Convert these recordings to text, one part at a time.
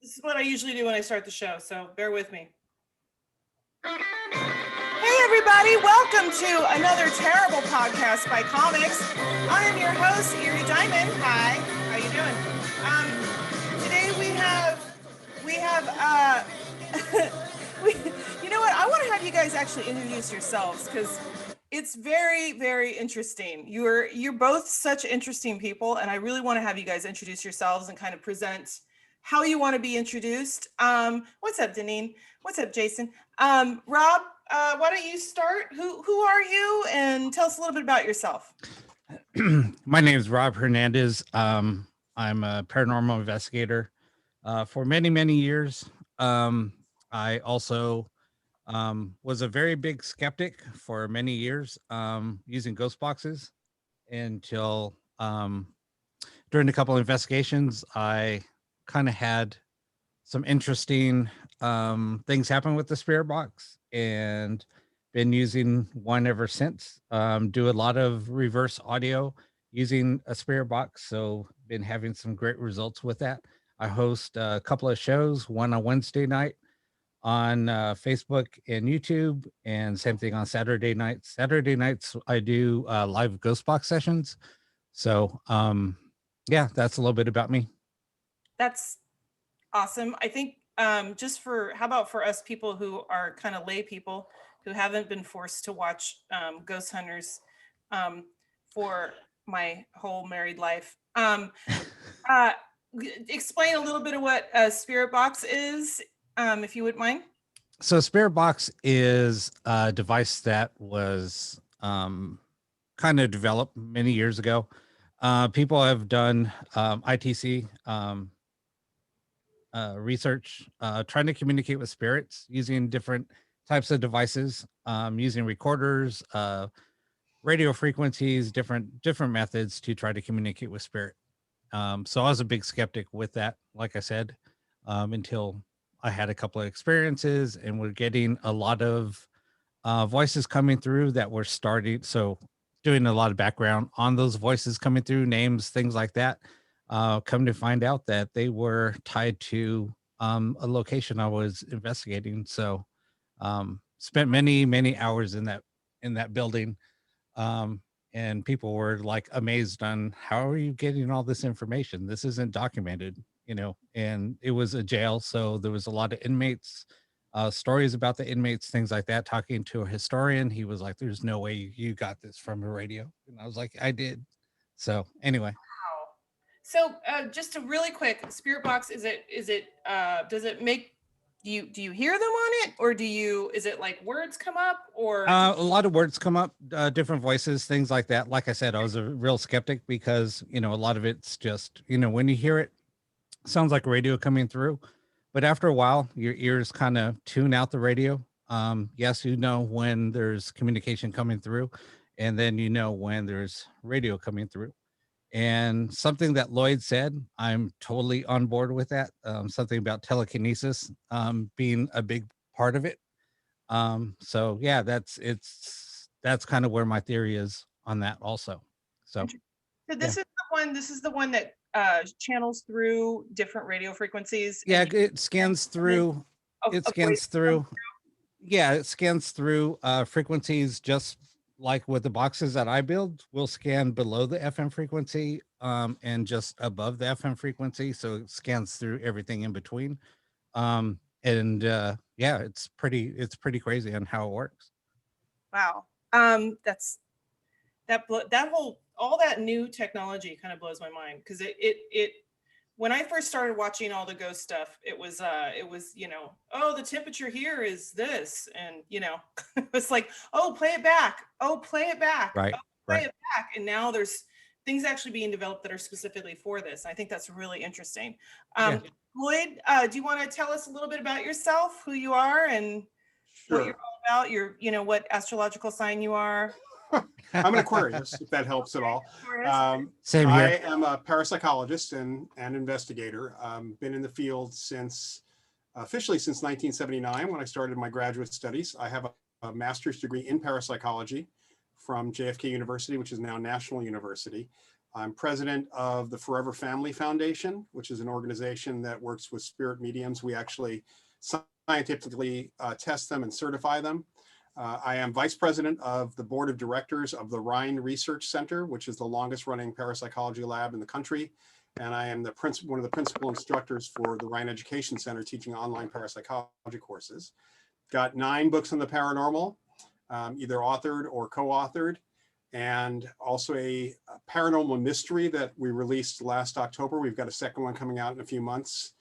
This is what I usually do when I start the show, so bear with me. Hey everybody, welcome to another terrible podcast by comics. I am your host, Eerie Diamond. Hi, how you doing? Today we have, you know what? I want to have you guys actually introduce yourselves because it's very, very interesting. You're both such interesting people, and I really want to have you guys introduce yourselves and kind of present how you want to be introduced. What's up, Deneen? What's up, Jason? Rob, why don't you start? Who are you? And tell us a little bit about yourself. My name is Rob Hernandez. I'm a paranormal investigator for many, many years. I also was a very big skeptic for many years using ghost boxes until during a couple of investigations, I kind of had some interesting things happen with the spirit box and been using one ever since. Do a lot of reverse audio using a spirit box, so been having some great results with that. I host a couple of shows, one on Wednesday night on Facebook and YouTube, and same thing on Saturday nights. Saturday nights I do live ghost box sessions. So yeah, that's a little bit about me. That's awesome. I think how about for us people who are kind of lay people who haven't been forced to watch Ghost Hunters for my whole married life. Explain a little bit of what a spirit box is, if you wouldn't mind. So spirit box is a device that was kind of developed many years ago. People have done ITC research, trying to communicate with spirits using different types of devices, using recorders, radio frequencies, different methods to try to communicate with spirit. So I was a big skeptic with that, like I said, until I had a couple of experiences and we're getting a lot of voices coming through that were starting. So doing a lot of background on those voices coming through, names, things like that. Come to find out that they were tied to a location I was investigating. So spent many hours in that building. And people were like amazed on how are you getting all this information? This isn't documented, and it was a jail. So there was a lot of inmates, stories about the inmates, things like that. Talking to a historian, he was like, there's no way you got this from a radio. And I was like, I did. So anyway. Wow. So just a really quick, spirit box, does it make, do you hear them on it, or is it like words come up, or a lot of words come up, different voices, things like that. Like I said, I was a real skeptic because, a lot of it's just, when you hear it, sounds like radio coming through, but after a while, your ears kind of tune out the radio. Yes, when there's communication coming through, and then when there's radio coming through. And something that Loyd said, I'm totally on board with that. Something about telekinesis being a big part of it. So yeah, that's kind of where my theory is on that also. So this is the one that channels through different radio frequencies. Yeah, it scans through. It scans through. Yeah, it scans through frequencies, just like with the boxes that I build. We'll scan below the FM frequency and just above the FM frequency, so it scans through everything in between. And yeah, it's pretty crazy on how it works. Wow. That's all that new technology kind of blows my mind, because it when I first started watching all the ghost stuff, it was oh, the temperature here is this, and it's like, oh, play it back, Right, play it back. And now there's things actually being developed that are specifically for this. I think that's really interesting. Yeah. Loyd, do you want to tell us a little bit about yourself, who you are, and Sure. what you're all about, what astrological sign you are? I'm an Aquarius, if that helps at all. Same here. I am a parapsychologist and investigator. Been in the field officially since 1979, when I started my graduate studies. I have a master's degree in parapsychology from JFK University, which is now National University. I'm president of the Forever Family Foundation, which is an organization that works with spirit mediums. We actually scientifically test them and certify them. I am vice president of the board of directors of the Rhine Research Center, which is the longest running parapsychology lab in the country. And I am one of the principal instructors for the Rhine Education Center, teaching online parapsychology courses. Got 9 books on the paranormal, either authored or co-authored, and also a paranormal mystery that we released last October. We've got a second one coming out in a few months,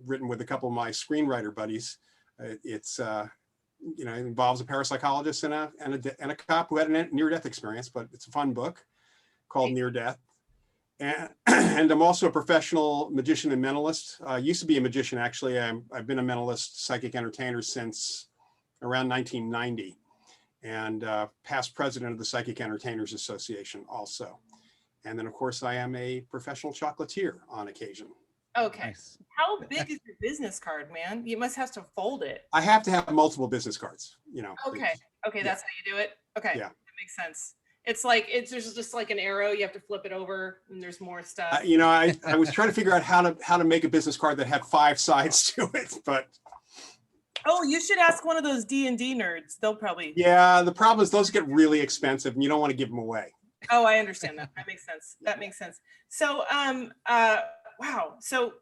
written with a couple of my screenwriter buddies. It's it involves a parapsychologist and a cop who had a near-death experience, but it's a fun book called Near Death. And I'm also a professional magician and mentalist. I used to be a magician, actually. I've been a mentalist, psychic entertainer since around 1990, and past president of the Psychic Entertainers Association also. And then, of course, I am a professional chocolatier on occasion. Okay. Nice. How big is your business card, man? You must have to fold it. I have to have multiple business cards, Okay. Okay, yeah. that's how you do it. Okay, Yeah. that makes sense. It's like there's just like an arrow. You have to flip it over, and there's more stuff. I was trying to figure out how to make a business card that had 5 sides to it, but Oh, you should ask one of those D&D nerds. They'll probably. yeah, the problem is those get really expensive, and you don't want to give them away. Oh, I understand that. That makes sense. That makes sense. So, wow. So,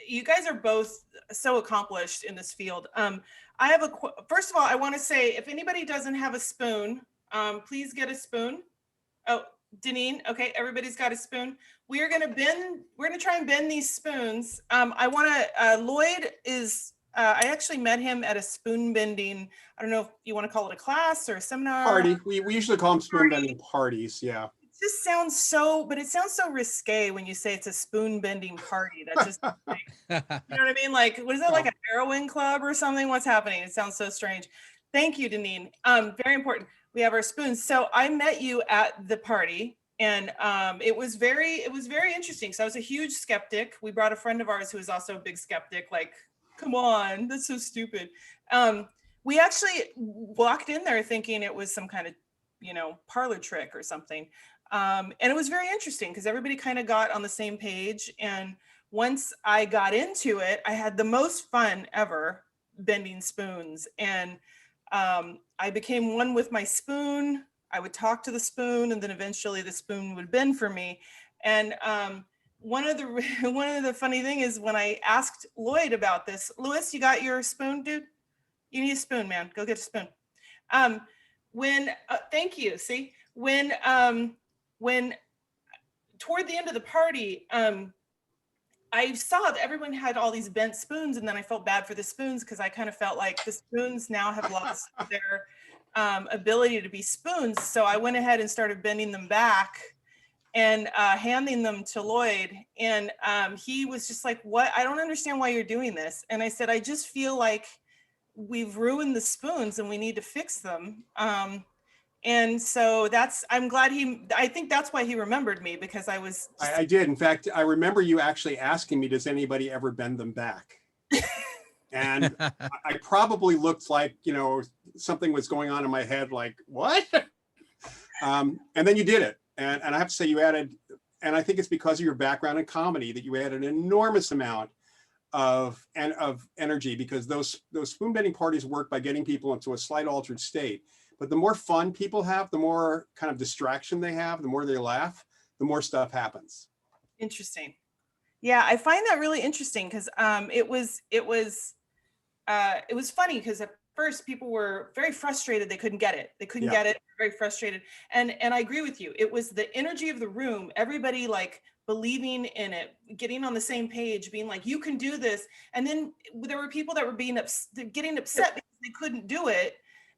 you guys are both so accomplished in this field. I have first of all, I want to say, if anybody doesn't have a spoon, please get a spoon. Oh, Deneen. Okay, everybody's got a spoon. We're gonna try and bend these spoons. Loyd is. I actually met him at a spoon bending. I don't know if you want to call it a class or a seminar. Party. We usually call them spoon bending parties. Yeah. It just sounds so, but it sounds so risque when you say it's a spoon bending party. That just, like, you know what I mean? Like, what is that, like a heroin club or something? What's happening? It sounds so strange. Thank you, Deneen. Very important. We have our spoons. So I met you at the party, and it was very interesting. So I was a huge skeptic. We brought a friend of ours who is also a big skeptic. Like, come on, that's so stupid. We actually walked in there thinking it was some kind of, parlor trick or something. And it was very interesting because everybody kind of got on the same page. And once I got into it, I had the most fun ever bending spoons. And I became one with my spoon. I would talk to the spoon, and then eventually the spoon would bend for me. And one of the funny thing is, when I asked Loyd about this, Louis, you got your spoon, dude? You need a spoon, man. Go get a spoon. Thank you. See, when toward the end of the party, I saw that everyone had all these bent spoons, and then I felt bad for the spoons because I kind of felt like the spoons now have lost their ability to be spoons. So I went ahead and started bending them back and handing them to Loyd. And he was just like, "What? I don't understand why you're doing this." And I said, "I just feel like we've ruined the spoons and we need to fix them." And so I'm glad I think that's why he remembered me, because I was. I did. In fact, I remember you actually asking me, does anybody ever bend them back? And I probably looked like, something was going on in my head, like, what? And then you did it. And I have to say, you added, and I think it's because of your background in comedy that you added an enormous amount of energy, because those spoon bending parties work by getting people into a slight altered state. But the more fun people have, the more kind of distraction they have, the more they laugh, the more stuff happens. Interesting. Yeah, I find that really interesting because it was funny because at first people were very frustrated. They couldn't get it. They couldn't get it. Very frustrated. And I agree with you. It was the energy of the room. Everybody like believing in it, getting on the same page, being like, you can do this. And then there were people that were getting upset because they couldn't do it.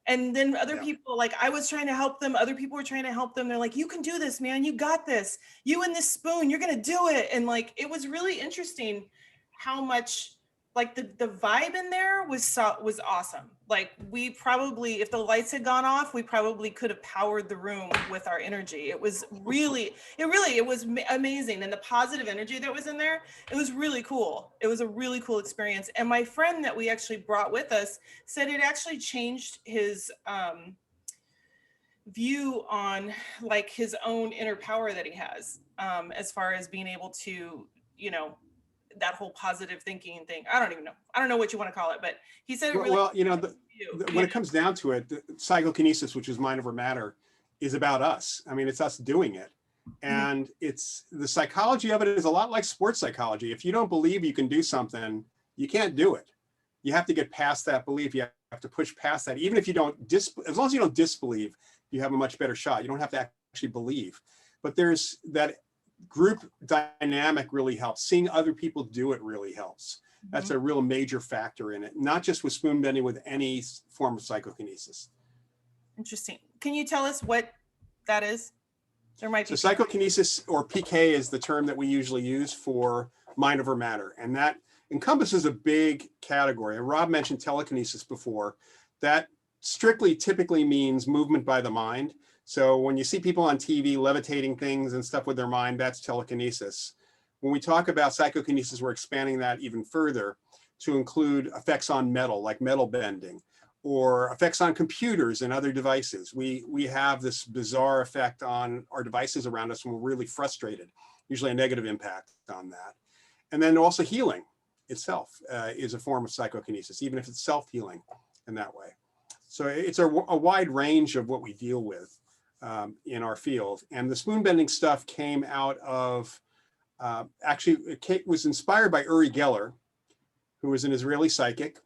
And then other people, like I was trying to help them. Other people were trying to help them. They're like, you can do this, man. You got this. You and this spoon, you're going to do it. And like, it was really interesting how much like the vibe in there was awesome. Like we probably, if the lights had gone off, we probably could have powered the room with our energy. It was it was amazing. And the positive energy that was in there, it was really cool. It was a really cool experience. And my friend that we actually brought with us said it actually changed his view on like his own inner power that he has, as far as being able to, you know, that whole positive thinking thing. I don't even know. I don't know what you want to call it, but he said it really. Well, you know, when it comes down to it, the psychokinesis, which is mind over matter, is about us. I mean, it's us doing it. And it's the psychology of it is a lot like sports psychology. If you don't believe you can do something, you can't do it. You have to get past that belief. You have to push past that. Even if you don't, as long as you don't disbelieve, you have a much better shot. You don't have to actually believe. But there's that group dynamic really helps. Seeing other people do it really helps. That's a real major factor in it, not just with spoon bending, with any form of psychokinesis. Interesting. Can you tell us what that is? There might be. So psychokinesis, or PK, is the term that we usually use for mind over matter. And that encompasses a big category. And Rob mentioned telekinesis before. That strictly typically means movement by the mind. So when you see people on TV levitating things and stuff with their mind, that's telekinesis. When we talk about psychokinesis, we're expanding that even further to include effects on metal, like metal bending, or effects on computers and other devices. We have this bizarre effect on our devices around us when we're really frustrated, usually a negative impact on that. And then also healing itself is a form of psychokinesis, even if it's self-healing in that way. So it's a wide range of what we deal with in our field. And the spoon bending stuff came out of, actually, it was inspired by Uri Geller, who was an Israeli psychic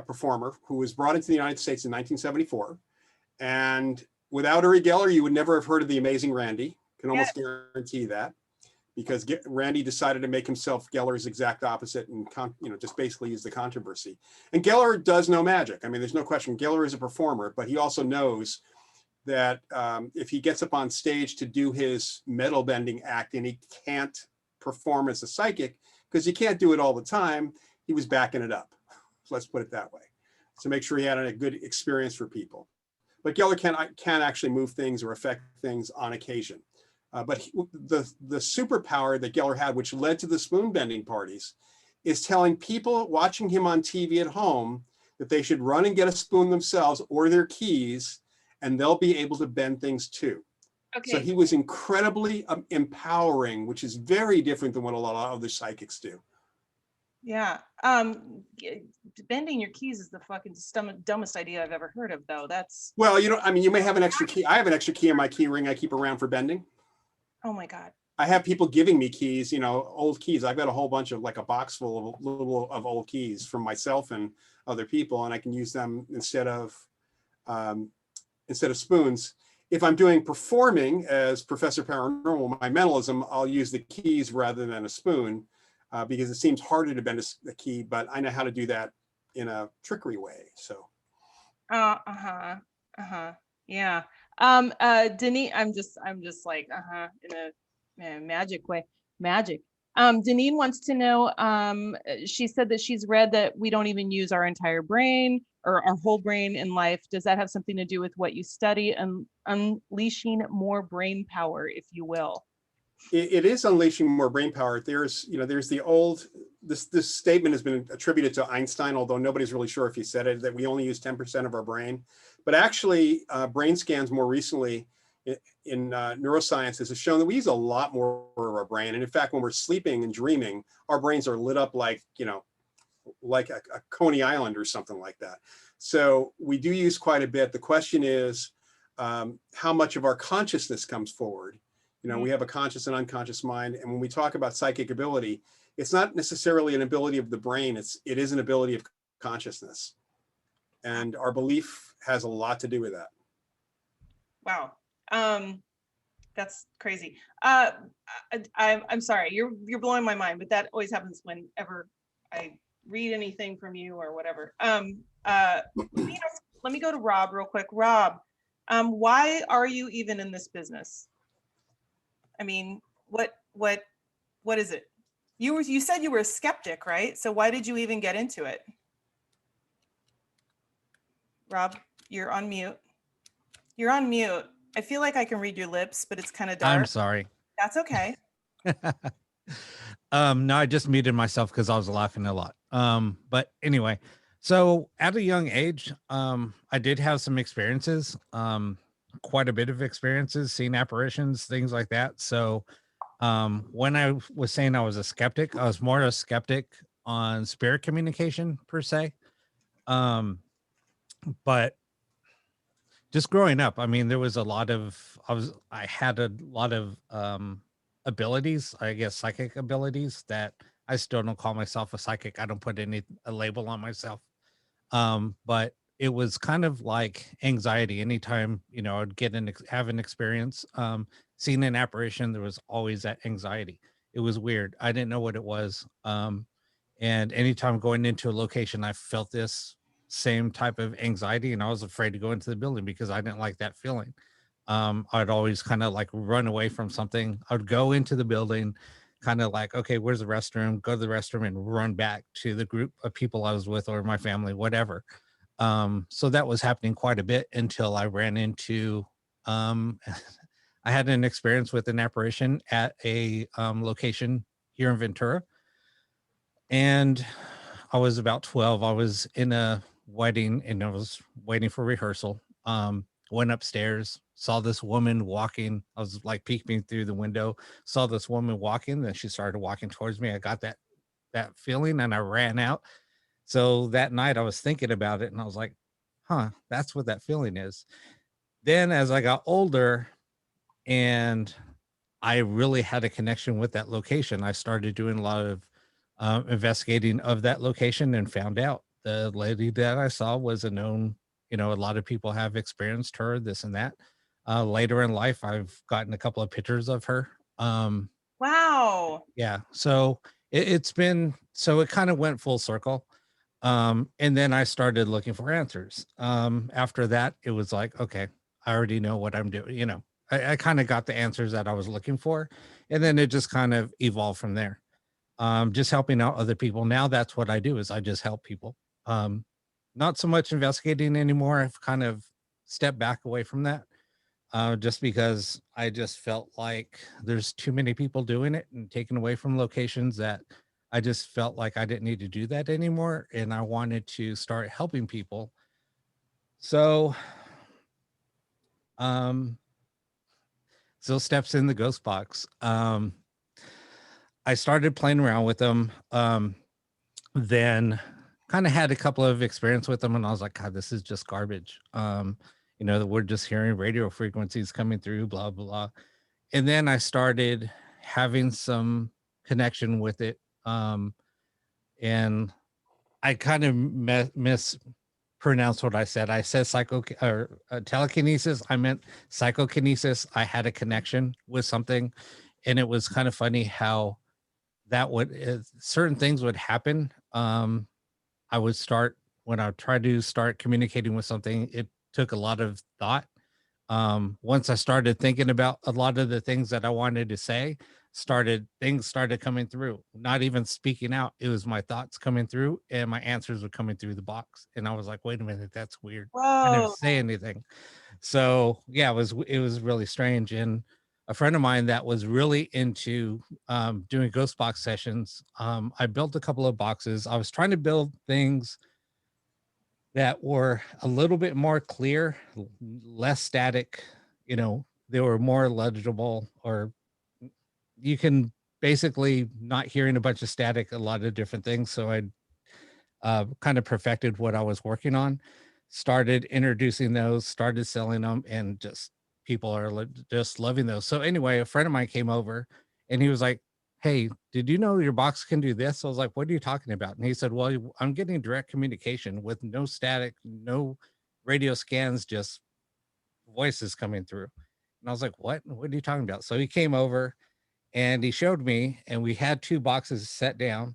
performer who was brought into the United States in 1974. And without Uri Geller, you would never have heard of the amazing Randy. Can almost guarantee that, because Randy decided to make himself Geller's exact opposite and just basically use the controversy. And Geller does no magic. I mean, there's no question. Geller is a performer, but he also knows that if he gets up on stage to do his metal bending act and he can't perform as a psychic, because you can't do it all the time, he was backing it up. So let's put it that way. So make sure he had a good experience for people. But Geller can actually move things or affect things on occasion. But the superpower that Geller had, which led to the spoon bending parties, is telling people watching him on TV at home that they should run and get a spoon themselves or their keys, and they'll be able to bend things too. Okay. So he was incredibly empowering, which is very different than what a lot of other psychics do. Yeah. Bending your keys is the fucking dumbest idea I've ever heard of, though. That's. Well, you may have an extra key. I have an extra key in my key ring I keep around for bending. Oh my God. I have people giving me keys, old keys. I've got a whole bunch of, like, a box full of old keys from myself and other people, and I can use them instead of spoons. If I'm doing performing as Professor Paranormal, my mentalism, I'll use the keys rather than a spoon because it seems harder to bend a key, but I know how to do that in a trickery way. So. Yeah. Denise, I'm just like, in a magic way. Magic. Denise wants to know, she said that she's read that we don't even use our entire brain or our whole brain in life. Does that have something to do with what you study and unleashing more brain power, if you will? It is unleashing more brain power. There's the old, this statement has been attributed to Einstein, although nobody's really sure if he said it, that we only use 10% of our brain. But actually, brain scans more recently in neurosciences have shown that we use a lot more of our brain. And in fact, when we're sleeping and dreaming, our brains are lit up like a Coney Island or something like that. So we do use quite a bit. The question is how much of our consciousness comes forward. We have a conscious and unconscious mind. And when we talk about psychic ability, it's not necessarily an ability of the brain. It is an ability of consciousness. And our belief has a lot to do with that. Wow. That's crazy. I'm sorry, you're blowing my mind, but that always happens whenever I read anything from you or whatever. Let me go to Rob real quick. Rob, why are you even in this business? I mean, what is it? You said you were a skeptic, right? So why did you even get into it? Rob, you're on mute. You're on mute. I feel like I can read your lips, but it's kind of dark. I'm sorry. That's okay. No, I just muted myself because I was laughing a lot. But anyway, so at a young age, I did have some experiences. quite a bit of experiences, seeing apparitions, things like that. So when I was saying I was a skeptic, I was more a skeptic on spirit communication per se. Um, but just growing up, I mean, there was a lot of I had a lot of abilities, I guess psychic abilities that I still don't call myself a psychic. I don't put a label on myself. But it was kind of like anxiety. Anytime, you know, I'd have an experience, seeing an apparition, there was always that anxiety. It was weird. I didn't know what it was. And anytime going into a location, I felt this same type of anxiety, and I was afraid to go into the building because I didn't like that feeling. I'd always kind of like run away from something. I'd go into the building, kind of like, okay, where's the restroom? Go to the restroom and run back to the group of people I was with or my family, whatever. So that was happening quite a bit until I ran into, I had an experience with an apparition at a location here in Ventura. And I was about 12. I was in a wedding and I was waiting for rehearsal. Went upstairs, saw this woman walking. I was like peeking through the window, saw this woman walking, then she started walking towards me. I got that feeling and I ran out. So that night I was thinking about it and I was like, huh, that's what that feeling is. Then as I got older and I really had a connection with that location, I started doing a lot of investigating of that location and found out the lady that I saw was a known, you know, a lot of people have experienced her, this and that. Later in life, I've gotten a couple of pictures of her. Wow. Yeah. So it's been, so it kind of went full circle. And then I started looking for answers. After that, it was like, okay, I already know what I'm doing. You know, I kind of got the answers that I was looking for. And then it just kind of evolved from there. Just helping out other people. Now that's what I do is I just help people. Not so much investigating anymore. I've kind of stepped back away from that. Just because I just felt like there's too many people doing it and taken away from locations that I just felt like I didn't need to do that anymore. And I wanted to start helping people. So, um, so steps in the ghost box. I started playing around with them. Then kind of had a couple of experience with them and I was like, God, this is just garbage. You know, that we're just hearing radio frequencies coming through, blah, blah, blah. And then I started having some connection with it. And I kind of mispronounced what I said. I said telekinesis. I meant psychokinesis. I had a connection with something. And it was kind of funny how that would, certain things would happen. I would start, when I tried to start communicating with something, it took a lot of thought. Once I started thinking about a lot of the things that I wanted to say, things started coming through, not even speaking out. It was my thoughts coming through and my answers were coming through the box. And I was like, wait a minute, that's weird. I didn't Whoa. say anything. So yeah, it was really strange. And a friend of mine that was really into doing ghost box sessions, I built a couple of boxes. I was trying to build things that were a little bit more clear, less static, you know, they were more legible, or you can basically not hearing a bunch of static, a lot of different things. So I kind of perfected what I was working on, started introducing those, started selling them, and just people are just loving those. So anyway, a friend of mine came over and he was like, hey, did you know your box can do this? I was like, what are you talking about? And he said, well, I'm getting direct communication with no static, no radio scans, just voices coming through. And I was like, what are you talking about? So he came over and he showed me, and we had two boxes set down.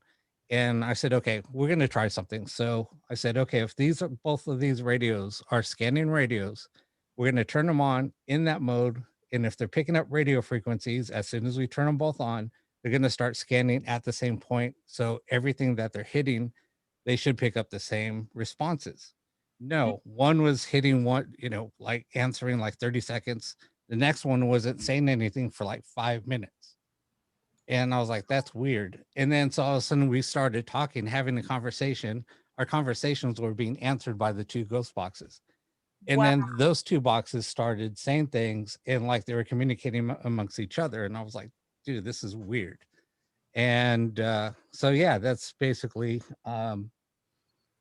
And I said, okay, we're going to try something. So I said, okay, if both of these radios are scanning radios, we're going to turn them on in that mode. And if they're picking up radio frequencies, as soon as we turn them both on, they're going to start scanning at the same point. So everything that they're hitting, they should pick up the same responses. No, one was hitting one, you know, like answering like 30 seconds. The next one wasn't saying anything for like 5 minutes. And I was like, that's weird. And then so all of a sudden we started talking, having a conversation. Our conversations were being answered by the two ghost boxes. And Wow. then those two boxes started saying things and like they were communicating amongst each other. And I was like, dude, this is weird. And so, yeah, that's basically,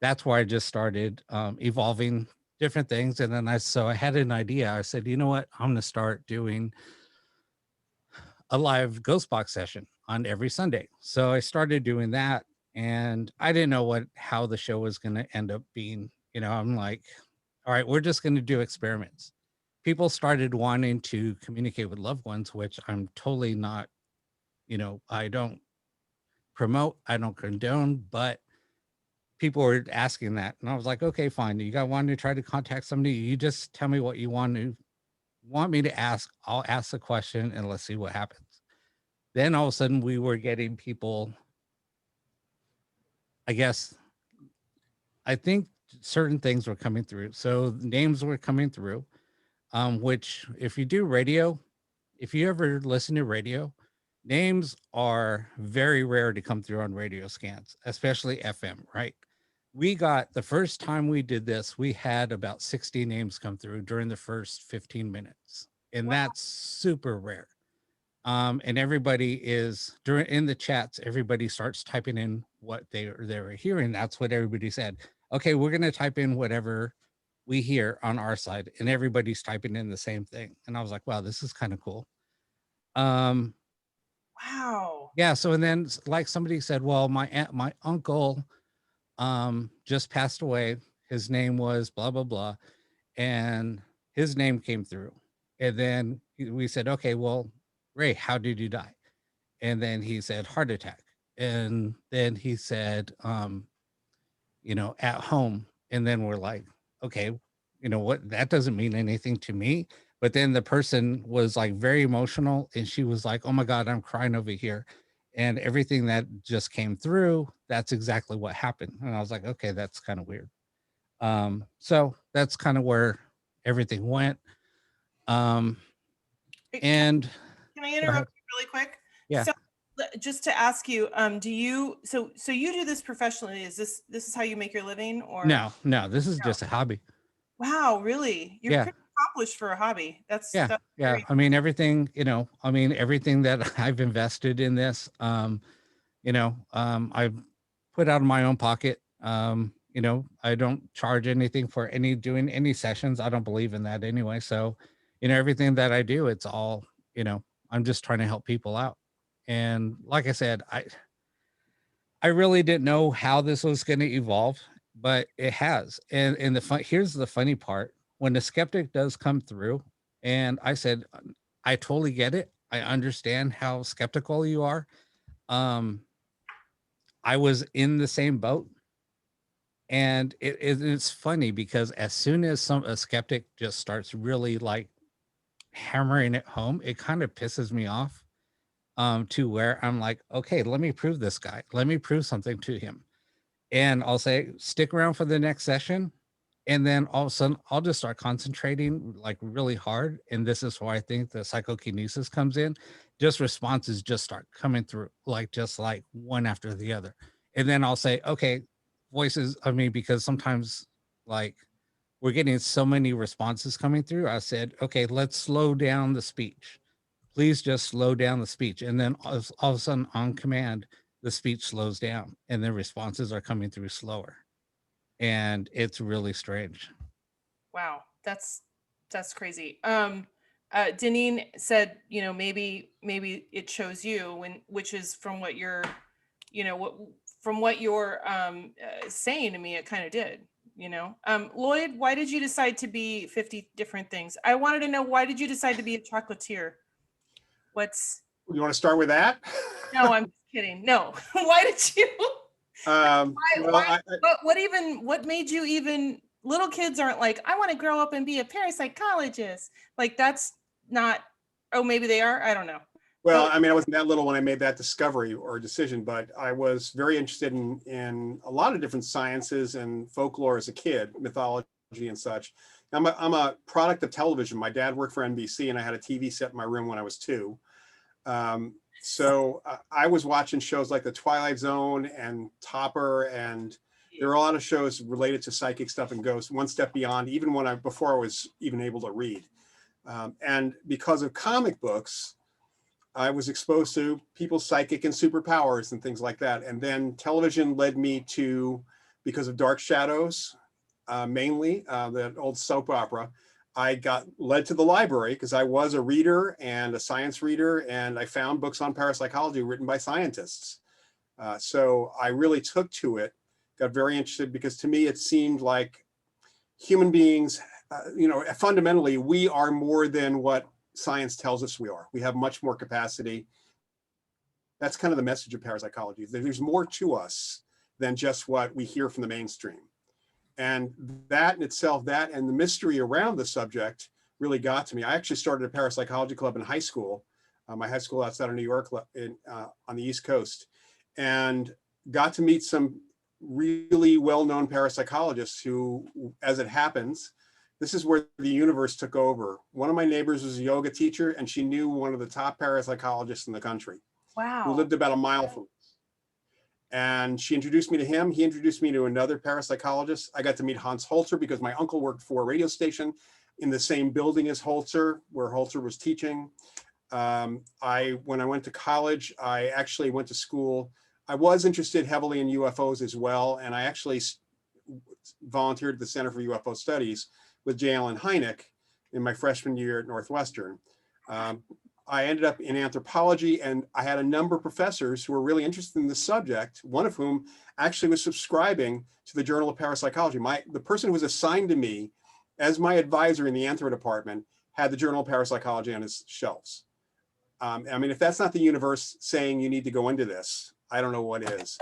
that's where I just started evolving different things. And then I had an idea. I said, you know what? I'm going to start doing a live ghost box session on every Sunday. So I started doing that, and I didn't know how the show was going to end up being. I'm like, all right, we're just going to do experiments. People started wanting to communicate with loved ones, which I'm totally not, I don't promote, I don't condone, but people were asking that. And I was like, okay, fine. You got wanting to try to contact somebody. You just tell me what you want me to ask. I'll ask the question and let's see what happens. Then all of a sudden we were getting people, I think certain things were coming through. So names were coming through, which if you do radio, if you ever listen to radio, names are very rare to come through on radio scans, especially FM, right? We got, the first time we did this, we had about 60 names come through during the first 15 minutes. And Wow. that's super rare. And everybody is in the chats, everybody starts typing in what they were hearing. That's what everybody said. Okay, we're going to type in whatever we hear on our side, and everybody's typing in the same thing. And I was like, wow, this is kind of cool. Wow. Yeah. So, and then like somebody said, well, my uncle just passed away. His name was blah, blah, blah. And his name came through. And then we said, okay, well, Ray, how did you die? And then he said heart attack. And then he said, at home. And then we're like, okay, what, that doesn't mean anything to me. But then the person was like very emotional and she was like, oh my God, I'm crying over here. And everything that just came through, that's exactly what happened. And I was like, okay, that's kind of weird. So that's kind of where everything went. And Can I interrupt you really quick? Yeah. So just to ask you, do you, so you do this professionally? Is this is how you make your living, or? No, this is just a hobby. Wow, really? You're Yeah. pretty accomplished for a hobby. That's Yeah. very, I mean, everything, everything that I've invested in this, I've put out of my own pocket. I don't charge anything for doing any sessions. I don't believe in that anyway. So, everything that I do, it's all, I'm just trying to help people out. And like I said, I really didn't know how this was going to evolve, but it has. And here's the funny part: when the skeptic does come through, and I said, I totally get it. I understand how skeptical you are. I was in the same boat, and it's funny because as soon as a skeptic just starts really like hammering it home, it kind of pisses me off. To where I'm like, okay, let me prove this guy. Let me prove something to him. And I'll say, stick around for the next session. And then all of a sudden, I'll just start concentrating like really hard. And this is why I think the psychokinesis comes in. Just responses just start coming through, just like one after the other. And then I'll say, okay, voices. I mean, because sometimes like we're getting so many responses coming through. I said, okay, let's slow down the speech. Please just slow down the speech. And then all of a sudden on command, the speech slows down and the responses are coming through slower. And it's really strange. wow, that's crazy. Deneen said, maybe it shows you, which is from what you're, from what you're saying to me, it kind of did. Loyd, why did you decide to be 50 different things? I wanted to know, why did you decide to be a chocolatier? You want to start with that? No, I'm just kidding. No. Why did you? What made you even, little kids aren't like, I want to grow up and be a parapsychologist. Like that's not, oh, maybe they are. I don't know. Well, I mean, I wasn't that little when I made that discovery or decision, but I was very interested in a lot of different sciences and folklore as a kid, mythology and such. I'm a product of television. My dad worked for NBC and I had a TV set in my room when I was 2. So I was watching shows like The Twilight Zone and Topper and there are a lot of shows related to psychic stuff and ghosts, one step beyond, even before I was even able to read. And because of comic books, I was exposed to people's psychic and superpowers and things like that. And then television led me to, because of Dark Shadows, mainly the old soap opera, I got led to the library because I was a reader and a science reader, and I found books on parapsychology written by scientists. So I really took to it, got very interested, because to me it seemed like human beings, fundamentally, we are more than what science tells us we are. We have much more capacity. That's kind of the message of parapsychology. There's more to us than just what we hear from the mainstream. And that in itself, that and the mystery around the subject really got to me. I actually started a parapsychology club in high school, my high school outside of New York on the East Coast, and got to meet some really well-known parapsychologists who, as it happens, this is where the universe took over. One of my neighbors was a yoga teacher, and she knew one of the top parapsychologists in the country. Wow. Who lived about a mile from us. And she introduced me to him. He introduced me to another parapsychologist. I got to meet Hans Holzer because my uncle worked for a radio station in the same building as Holzer, where Holzer was teaching. When I went to college, I actually went to school. I was interested heavily in UFOs as well. And I actually volunteered at the Center for UFO Studies with J. Allen Hynek in my freshman year at Northwestern. I ended up in anthropology, and I had a number of professors who were really interested in the subject, one of whom actually was subscribing to the Journal of Parapsychology. The person who was assigned to me as my advisor in the anthro department had the Journal of Parapsychology on his shelves. I mean, if that's not the universe saying you need to go into this, I don't know what is.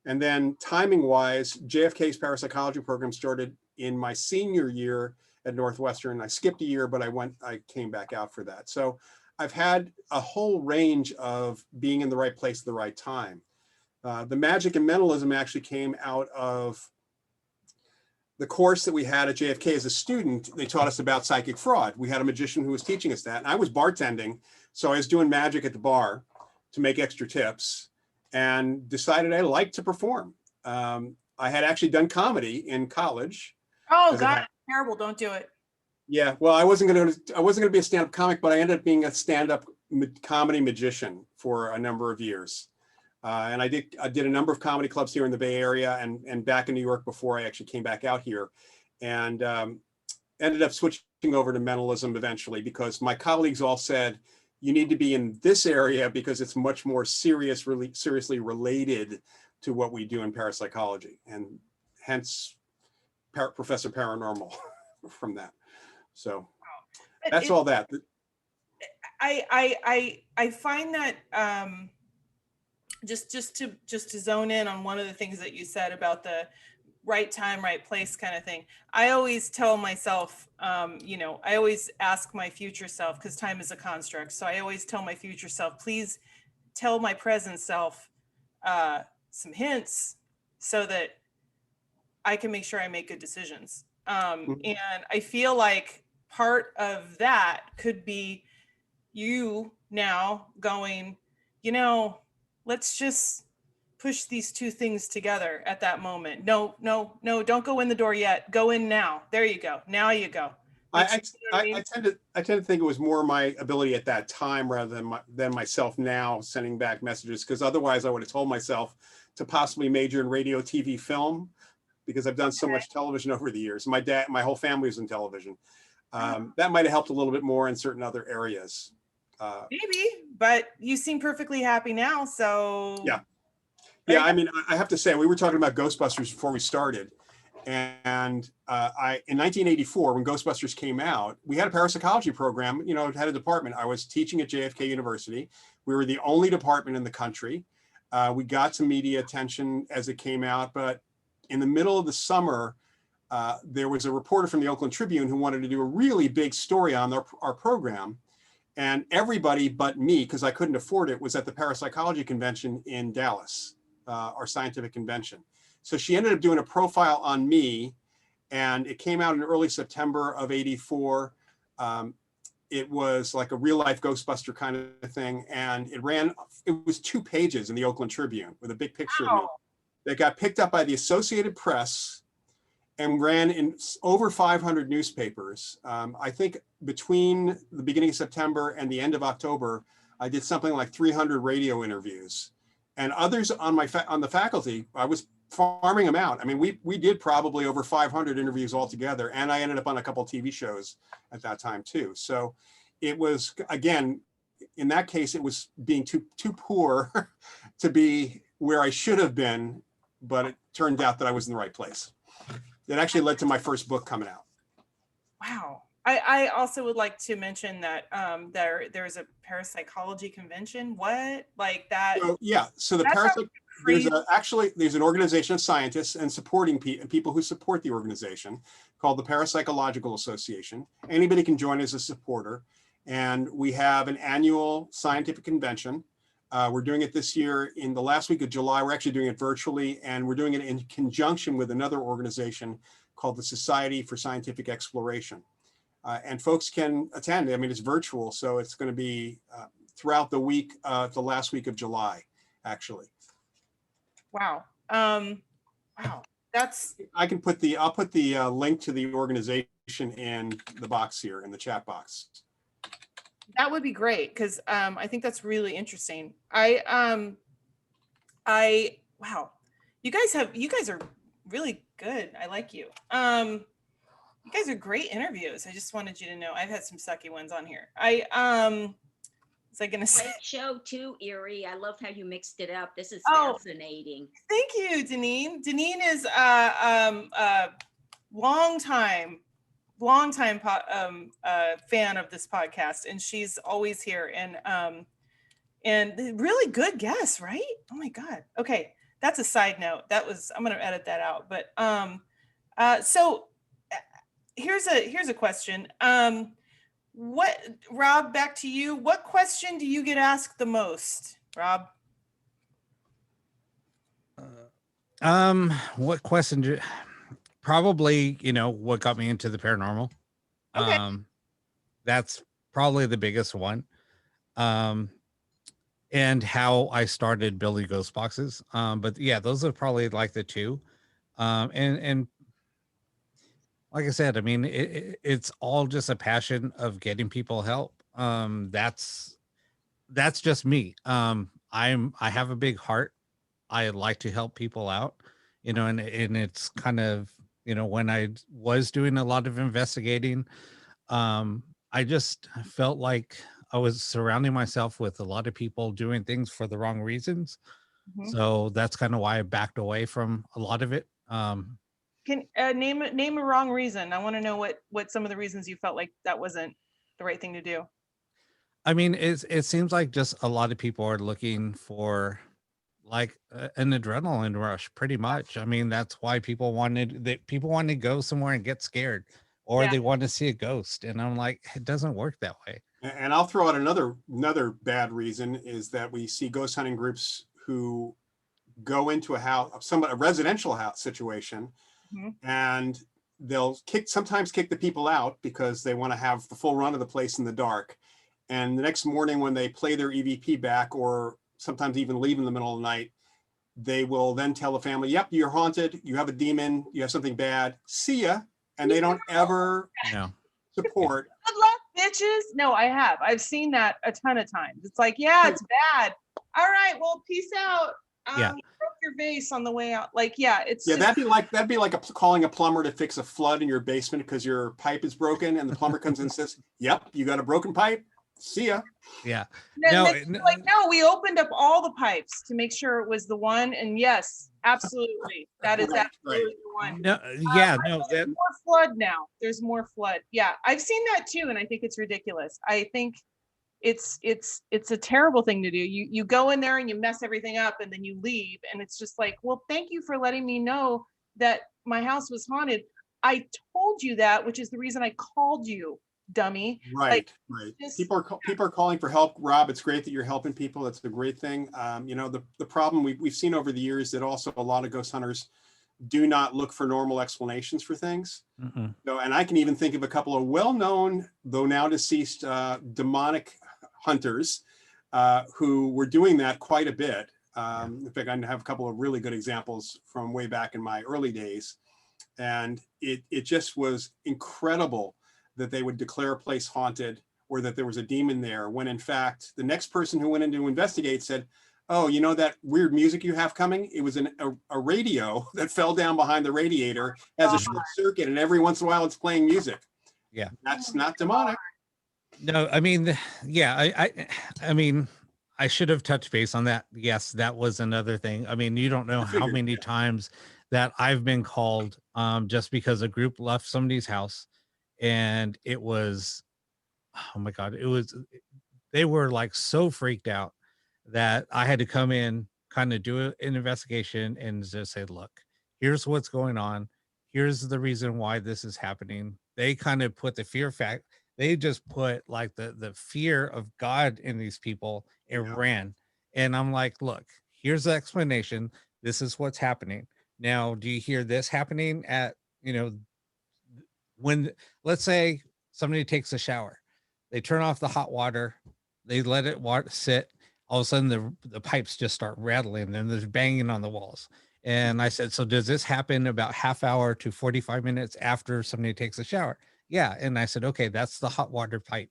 And then timing-wise, JFK's parapsychology program started in my senior year at Northwestern. I skipped a year, but I came back out for that. So I've had a whole range of being in the right place at the right time. The magic and mentalism actually came out of the course that we had at JFK as a student. They taught us about psychic fraud. We had a magician who was teaching us that, and I was bartending. So I was doing magic at the bar to make extra tips, and decided I liked to perform. I had actually done comedy in college. Oh God, terrible! Don't do it. Yeah, well, I wasn't going to be a stand-up comic, but I ended up being a stand-up comedy magician for a number of years. And I did a number of comedy clubs here in the Bay Area and back in New York before I actually came back out here, and ended up switching over to mentalism eventually, because my colleagues all said, you need to be in this area because it's much more seriously related to what we do in parapsychology, and hence Professor Paranormal from that. So that's all that. I find that just to zone in on one of the things that you said about the right time, right place kind of thing. I always tell myself, I always ask my future self, because time is a construct. So I always tell my future self, please tell my present self some hints so that I can make sure I make good decisions. And I feel like part of that could be you now going, let's just push these two things together at that moment. No, don't go in the door yet. Go in now. There you go. Now you go. I tend to think it was more my ability at that time rather than myself now sending back messages, because otherwise I would have told myself to possibly major in radio, TV, film, because I've done so much television over the years. My whole family was in television. That might have helped a little bit more in certain other areas. Maybe, but you seem perfectly happy now. So yeah. I mean, I have to say, we were talking about Ghostbusters before we started. And in 1984, when Ghostbusters came out, we had a parapsychology program, it had a department. I was teaching at JFK University. We were the only department in the country. We got some media attention as it came out, but in the middle of the summer, there was a reporter from the Oakland Tribune who wanted to do a really big story on our program. And everybody but me, because I couldn't afford it, was at the parapsychology convention in Dallas, our scientific convention. So she ended up doing a profile on me, and it came out in early September of '84. It was like a real life Ghostbuster kind of thing. And it was 2 pages in the Oakland Tribune with a big picture of me. that got picked up by the Associated Press and ran in over 500 newspapers. I think between the beginning of September and the end of October, I did something like 300 radio interviews. And others on the faculty, I was farming them out. I mean, we did probably over 500 interviews altogether, and I ended up on a couple of TV shows at that time too. So it was, again, in that case, it was being too poor to be where I should have been, but it turned out that I was in the right place. It actually led to my first book coming out. Wow. I also would like to mention that there's a parapsychology convention. What? Like that? So, yeah. So the there's an organization of scientists and supporting people who support the organization called the Parapsychological Association. Anybody can join as a supporter. And we have an annual scientific convention. We're doing it this year in the last week of July. We're actually doing it virtually, and we're doing it in conjunction with another organization called the Society for Scientific Exploration. And folks can attend. I mean, it's virtual, so it's going to be throughout the week, the last week of July, actually. Wow. Wow. I'll put the link to the organization in the box here, in the chat box. That would be great, because I think that's really interesting. Wow. You guys are really good. I like you. You guys are great interviews. I just wanted you to know I've had some sucky ones on here. Was I gonna say great show too, Eerie. I love how you mixed it up. This is fascinating. Thank you, Deneen. Deneen is long time fan of this podcast, and she's always here, and really good guess, right? Oh my God. Okay, that's a side note. I'm gonna edit that out. But so here's a question. Rob, back to you. What question do you get asked the most, Rob? What question? Probably, what got me into the paranormal. Okay. That's probably the biggest one. And how I started building ghost boxes. But yeah, those are probably like the two. And like I said, I mean, it's all just a passion of getting people help. That's just me. I have a big heart. I like to help people out, and it's kind of, when I was doing a lot of investigating, I just felt like I was surrounding myself with a lot of people doing things for the wrong reasons. Mm-hmm. So that's kind of why I backed away from a lot of it. Can name a wrong reason? I want to know what some of the reasons you felt like that wasn't the right thing to do. I mean, it seems like just a lot of people are looking for like an adrenaline rush, pretty much. I mean, that's why people wanted to go somewhere and get scared, or they want to see a ghost. And I'm like, it doesn't work that way. And I'll throw out another bad reason is that we see ghost hunting groups who go into a residential house situation. Mm-hmm. And they'll sometimes kick the people out because they want to have the full run of the place in the dark. And the next morning when they play their EVP back, or sometimes even leave in the middle of the night, they will then tell the family, yep, you're haunted, you have a demon, you have something bad, see ya. And they don't ever support. Good luck, bitches. No, I've seen that a ton of times. It's like, yeah, it's bad. All right, well, peace out. You broke your vase on the way out. Like, that'd be like calling a plumber to fix a flood in your basement because your pipe is broken, and the plumber comes in and says, yep, you got a broken pipe, see ya. Yeah. No, we opened up all the pipes to make sure it was the one, and yes, absolutely, that is absolutely the one. There's more flood now. There's more flood. Yeah, I've seen that too, and I think it's ridiculous. I think it's a terrible thing to do. You go in there and you mess everything up, and then you leave, and it's just like, well, thank you for letting me know that my house was haunted. I told you that, which is the reason I called you, dummy. Right. People are calling for help. Rob, it's great that you're helping people. That's a great thing. The problem we've seen over the years that also a lot of ghost hunters do not look for normal explanations for things. Mm-hmm. So, and I can even think of a couple of well-known, though now deceased, demonic hunters who were doing that quite a bit. In fact, I have a couple of really good examples from way back in my early days. And it just was incredible that they would declare a place haunted or that there was a demon there, when in fact, the next person who went in to investigate said, oh, you know that weird music you have coming? It was a radio that fell down behind the radiator, has a short circuit, and every once in a while it's playing music. Yeah. That's not demonic. No, I mean, yeah, I mean, I should have touched base on that. Yes, that was another thing. I mean, you don't know how many times that I've been called just because a group left somebody's house, and it was, oh my God, they were like so freaked out that I had to come in, kind of do an investigation and just say, look, here's what's going on. Here's the reason why this is happening. They kind of put the fear fact, they just put like the fear of God in these people and ran. And I'm like, look, here's the explanation. This is what's happening. Now, do you hear this happening at, when, let's say somebody takes a shower, they turn off the hot water, they let it sit, all of a sudden the pipes just start rattling and there's banging on the walls. And I said, so does this happen about half hour to 45 minutes after somebody takes a shower? Yeah. And I said, okay, that's the hot water pipe.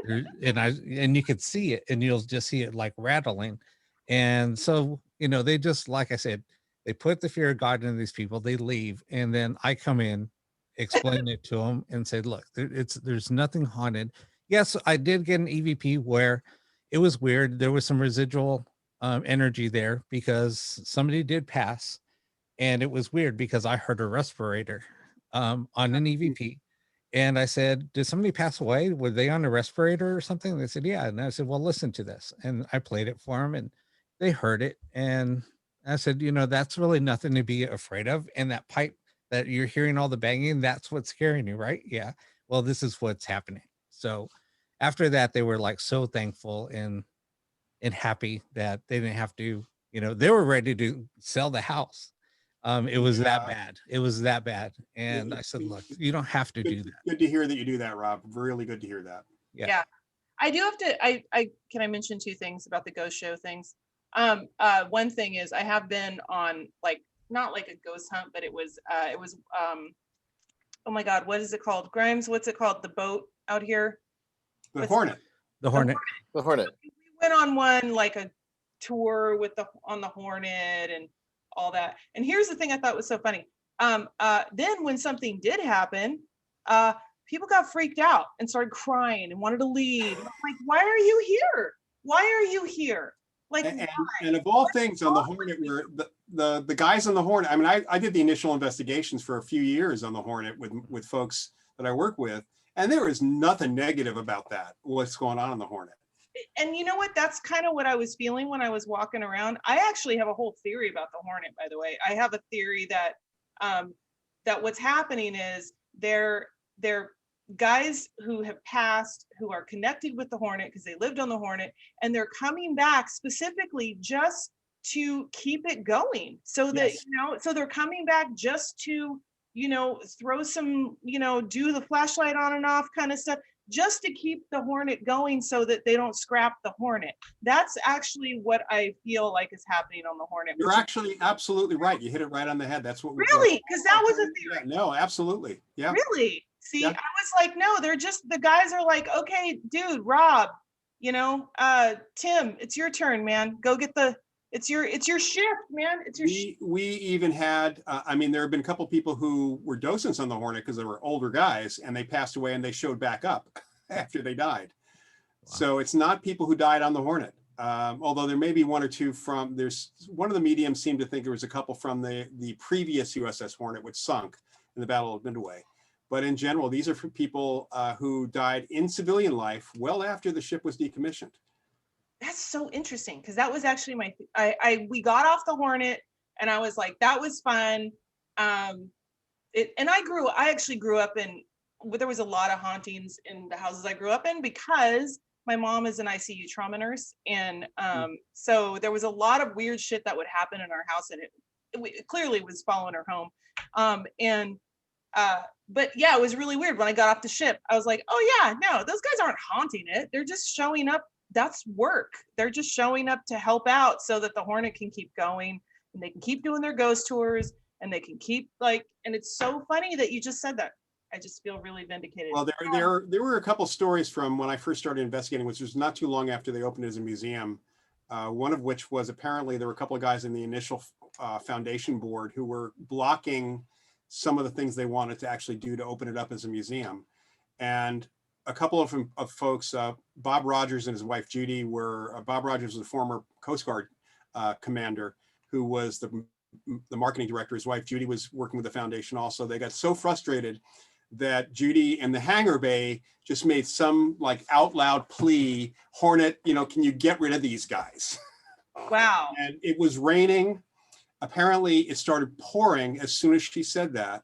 And you could see it, and you'll just see it like rattling. And so, they just, like I said, they put the fear of God into these people, they leave. And then I come in, explain it to them and say, look, there's nothing haunted. Yes, I did get an EVP where it was weird. There was some residual energy there because somebody did pass, and it was weird because I heard a respirator on an EVP. And I said, did somebody pass away? Were they on a respirator or something? They said, yeah. And I said, well, listen to this. And I played it for them, and they heard it. And I said, that's really nothing to be afraid of. And that pipe that you're hearing all the banging, that's what's scaring you, right? Yeah. Well, this is what's happening. So after that, they were like so thankful and happy that they didn't have to, they were ready to sell the house. It was that bad. It was that bad. And I said, look, you don't have to do that. Good to hear that you do that, Rob. Really good to hear that. Yeah. I do have to, can I mention two things about the ghost show things? One thing is I have been on not like a ghost hunt, but it was oh my God, what is it called? Grimes, what's it called? The boat out here? The Hornet. The Hornet. The Hornet. We went on one, like a tour on the Hornet and all that. And here's the thing I thought was so funny. Then when something did happen, people got freaked out and started crying and wanted to leave. I'm like, why are you here? Why are you here? Like, and of all things on the Hornet, where the guys on the Hornet, I mean, I did the initial investigations for a few years on the Hornet with folks that I work with, and there is nothing negative about that, what's going on the Hornet. And you know what? That's kind of what I was feeling when I was walking around. I actually have a whole theory about the Hornet, by the way. I have a theory that that what's happening is they're guys who have passed, who are connected with the Hornet because they lived on the Hornet, and they're coming back specifically just to keep it going. So that, so they're coming back just to, throw some, do the flashlight on and off kind of stuff, just to keep the Hornet going so that they don't scrap the Hornet. That's actually what I feel like is happening on the Hornet. You're actually absolutely right. You hit it right on the head. That's what we really, because that was a theory. Yeah, no, absolutely. Yeah. Really? See, I was like, no, they're just, the guys are like, okay, dude, Rob, Tim, it's your turn, man. Go get it's your shift, man. It's your shift. We even had, there have been a couple people who were docents on the Hornet because they were older guys, and they passed away and they showed back up after they died. Wow. So it's not people who died on the Hornet. Although there may be one or two there's one of the mediums seemed to think there was a couple from the previous USS Hornet, which sunk in the Battle of Midway. But in general, these are for people who died in civilian life well after the ship was decommissioned. That's so interesting, because that was actually we got off the Hornet and I was like, that was fun. And I actually grew up there was a lot of hauntings in the houses I grew up in because my mom is an ICU trauma nurse. And so there was a lot of weird shit that would happen in our house, and it clearly was following her home. But yeah, it was really weird. When I got off the ship, I was like, oh yeah, no, those guys aren't haunting it. They're just showing up that's work. They're just showing up to help out so that the Hornet can keep going and they can keep doing their ghost tours and they can keep like, and it's so funny that you just said that. I just feel really vindicated. Well, there were a couple stories from when I first started investigating, which was not too long after they opened as a museum. One of which was apparently there were a couple of guys in the initial foundation board who were blocking some of the things they wanted to actually do to open it up as a museum. And a couple of folks, Bob Rogers and his wife Judy, Bob Rogers was a former Coast Guard commander who was the marketing director. His wife Judy was working with the foundation also. They got so frustrated that Judy in the hangar bay just made some like out loud plea, Hornet, can you get rid of these guys? Wow. And it was raining. Apparently it started pouring as soon as she said that.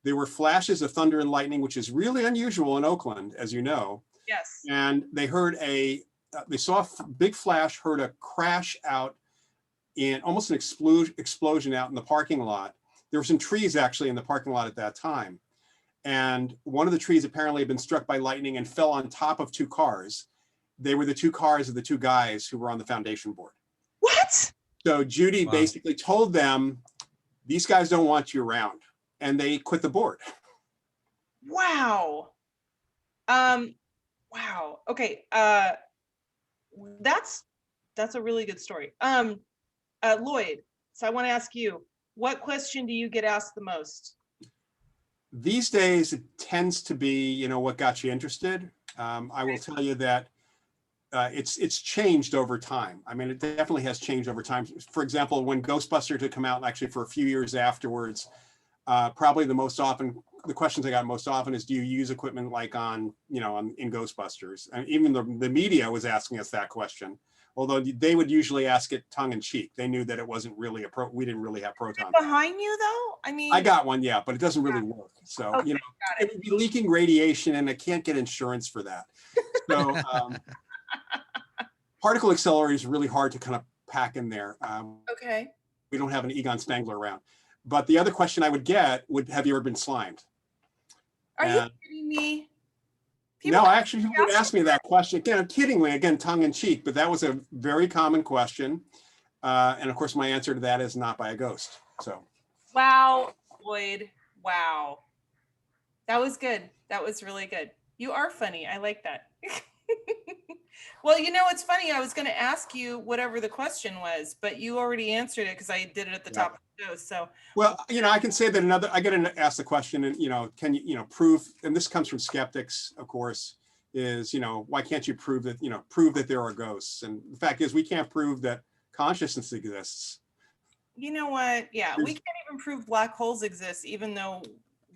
There were flashes of thunder and lightning, which is really unusual in Oakland, as you know. Yes. And they heard they saw a big flash, heard a crash out in almost an explosion out in the parking lot. There were some trees actually in the parking lot at that time. And one of the trees apparently had been struck by lightning and fell on top of two cars. They were the two cars of the two guys who were on the foundation board. What? So Judy basically told them, these guys don't want you around. And they quit the board. Wow. Wow. Okay. That's a really good story. Loyd, so I want to ask you, what question do you get asked the most? These days, it tends to be, what got you interested. I will tell you that it's changed over time. I mean, it definitely has changed over time. For example, when Ghostbusters had come out, actually for a few years afterwards, probably the questions I got most often is, do you use equipment like in Ghostbusters? And even the media was asking us that question, although they would usually ask it tongue in cheek. They knew that it wasn't really we didn't really have protons. Behind you though? I mean, I got one, yeah, but it doesn't really work. So, okay, it would be leaking radiation and I can't get insurance for that. So particle accelerator is really hard to kind of pack in there. okay. We don't have an Egon Spangler around. But the other question I would get would, have you ever been slimed? Are you kidding me? People No, actually, people would ask me that question. Again, kiddingly, again, tongue in cheek, but that was a very common question. And of course, my answer to that is not by a ghost. So. Wow, Loyd. Wow. That was good. That was really good. You are funny. I like that. Well, it's funny. I was going to ask you whatever the question was, but you already answered it because I did it at the top of the show. So, well, I can say that I get to ask the question, and can you prove? And this comes from skeptics, of course. Is why can't you prove that there are ghosts? And the fact is, we can't prove that consciousness exists. You know what? Yeah, we can't even prove black holes exist, even though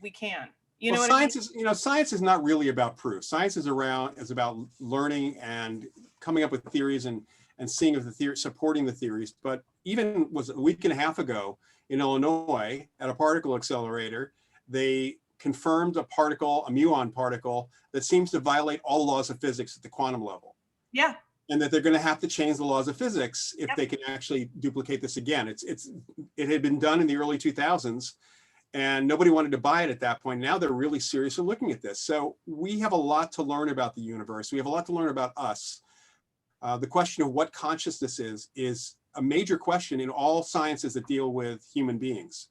we can. Science is not really about proof. Science is about learning and coming up with theories and seeing if the theory supporting the theories. But even was a week and a half ago in Illinois at a particle accelerator, they confirmed a muon particle that seems to violate all laws of physics at the quantum level. Yeah. And that they're going to have to change the laws of physics if they can actually duplicate this again. It had been done in the early 2000s. And nobody wanted to buy it at that point. Now they're really seriously looking at this. So we have a lot to learn about the universe. We have a lot to learn about us. The question of what consciousness is a major question in all sciences that deal with human beings.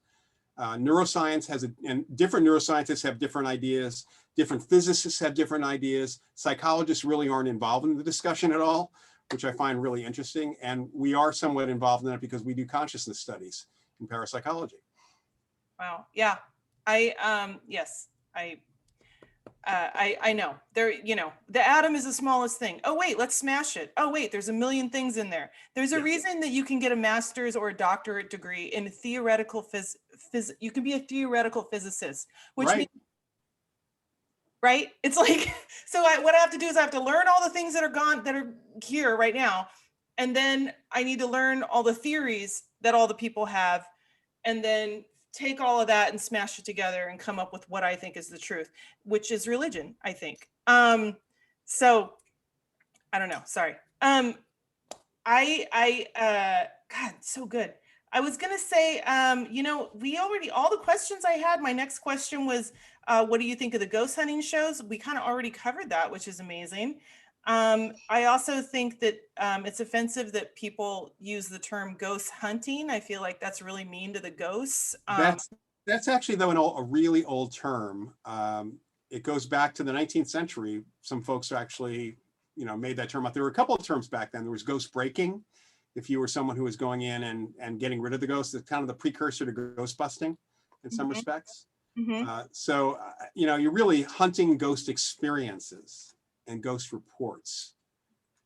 Neuroscience and different neuroscientists have different ideas. Different physicists have different ideas. Psychologists really aren't involved in the discussion at all, which I find really interesting. And we are somewhat involved in it because we do consciousness studies in parapsychology. Wow. Yeah. Yes, I know there, the atom is the smallest thing. Oh, wait, let's smash it. Oh, wait, there's a million things in there. There's a reason that you can get a master's or a doctorate degree in theoretical you can be a theoretical physicist, which means, right? It's like, so what I have to do is I have to learn all the things that are here right now. And then I need to learn all the theories that all the people have, and then take all of that and smash it together and come up with what I think is the truth, which is religion, I think. So I don't know. Sorry. God, so good. I was going to say, we already, all the questions I had, my next question was, what do you think of the ghost hunting shows? We kind of already covered that, which is amazing. I also think that it's offensive that people use the term ghost hunting. I feel like that's really mean to the ghosts. That's actually, though, a really old term. It goes back to the 19th century. Some folks actually, made that term up. There were a couple of terms back then. There was ghost breaking. If you were someone who was going in and getting rid of the ghost, it's kind of the precursor to ghost busting in some respects. So, you're really hunting ghost experiences and ghost reports.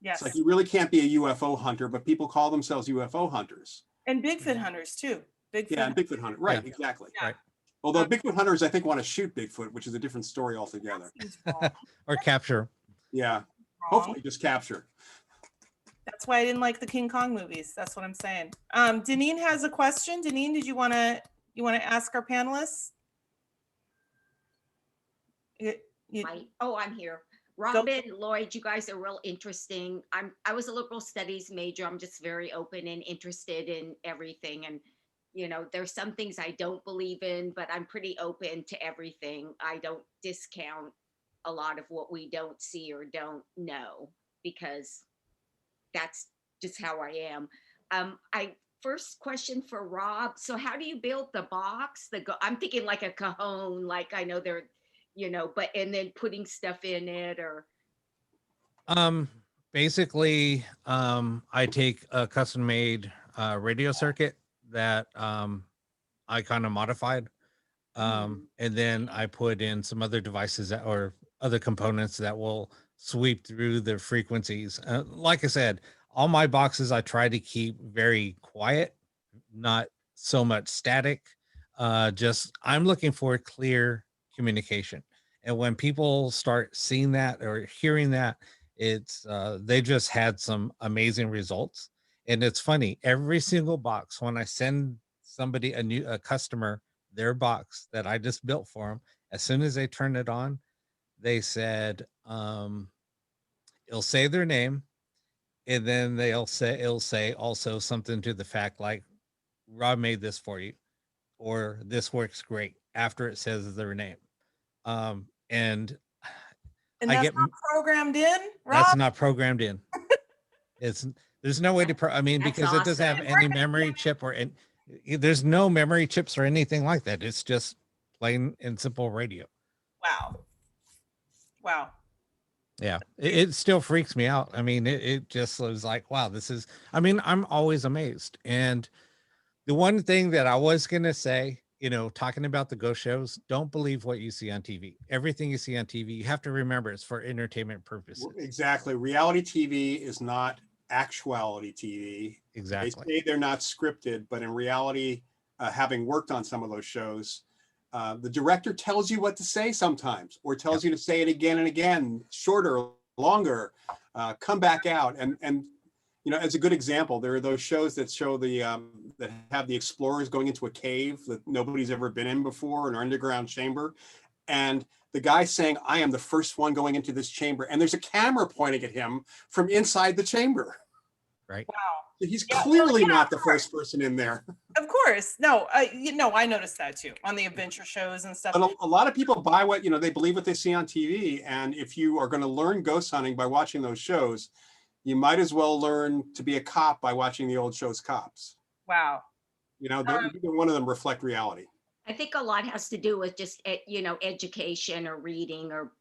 Yes. It's like you really can't be a UFO hunter, but people call themselves UFO hunters. And Bigfoot hunters too. Bigfoot hunter. Right, exactly. Yeah. Right. Although Bigfoot hunters, I think, want to shoot Bigfoot, which is a different story altogether. Or capture. Yeah. Hopefully just capture. That's why I didn't like the King Kong movies. That's what I'm saying. Deneen has a question. Deneen, did you want to ask our panelists? I'm here. Robin, Lloyd, you guys are real interesting. I was a liberal studies major. I'm just very open and interested in everything. And, there's some things I don't believe in, but I'm pretty open to everything. I don't discount a lot of what we don't see or don't know, because that's just how I am. First question for Rob. So how do you build the box? I'm thinking like a cajon, like I know they're, and then putting stuff in it, or basically I take a custom made radio circuit that I kind of modified, and then I put in some other devices or other components that will sweep through the frequencies. Like I said, all my boxes I try to keep very quiet, not so much static. Just I'm looking for clear communication, and when people start seeing that or hearing that, it's they just had some amazing results. And it's funny, every single box, when I send somebody a customer their box that I just built for them, as soon as they turn it on, they said it'll say their name, and then it'll say also something to the fact like, Rob made this for you, or this works great, after it says their name. And I that's get not programmed in, Rob? that's not programmed in. There's no way to because it doesn't have any memory chip there's no memory chips or anything like that. It's just plain and simple radio. Wow. Yeah, it still freaks me out. I mean, it just was like, wow, I'm always amazed. And the one thing that I was going to say, talking about the ghost shows, don't believe what you see on TV. Everything you see on TV, you have to remember it's for entertainment purposes. Exactly. Reality TV is not actuality TV. Exactly. They say they're not scripted, but in reality, having worked on some of those shows, the director tells you what to say sometimes, or tells you to say it again and again, shorter, longer, come back out. And as a good example, there are those shows that show that have the explorers going into a cave that nobody's ever been in before, an underground chamber. And the guy saying, I am the first one going into this chamber. And there's a camera pointing at him from inside the chamber. Right. Wow. He's clearly not the first person in there. Of course. No, I noticed that too on the adventure shows and stuff. But a lot of people buy what, they believe what they see on TV. And if you are going to learn ghost hunting by watching those shows, you might as well learn to be a cop by watching the old shows Cops. Wow. Either one of them reflect reality. I think a lot has to do with just, education or reading or,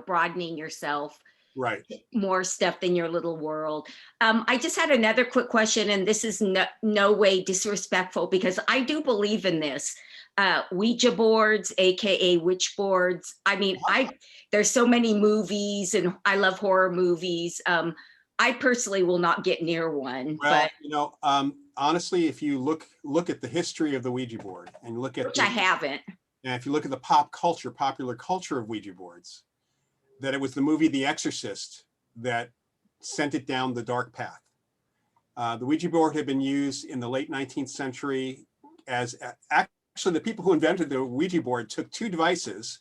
broadening yourself. Right. More stuff than your little world. I just had another quick question, and this is no way disrespectful, because I do believe in this. Ouija boards, AKA witch boards. I mean, there's so many movies, and I love horror movies. I personally will not get near one. Well, but honestly, if you look at the history of the Ouija board and look at I haven't. And if you look at the popular culture of Ouija boards, that it was the movie The Exorcist that sent it down the dark path. The Ouija board had been used in the late 19th century as actually the people who invented the Ouija board took two devices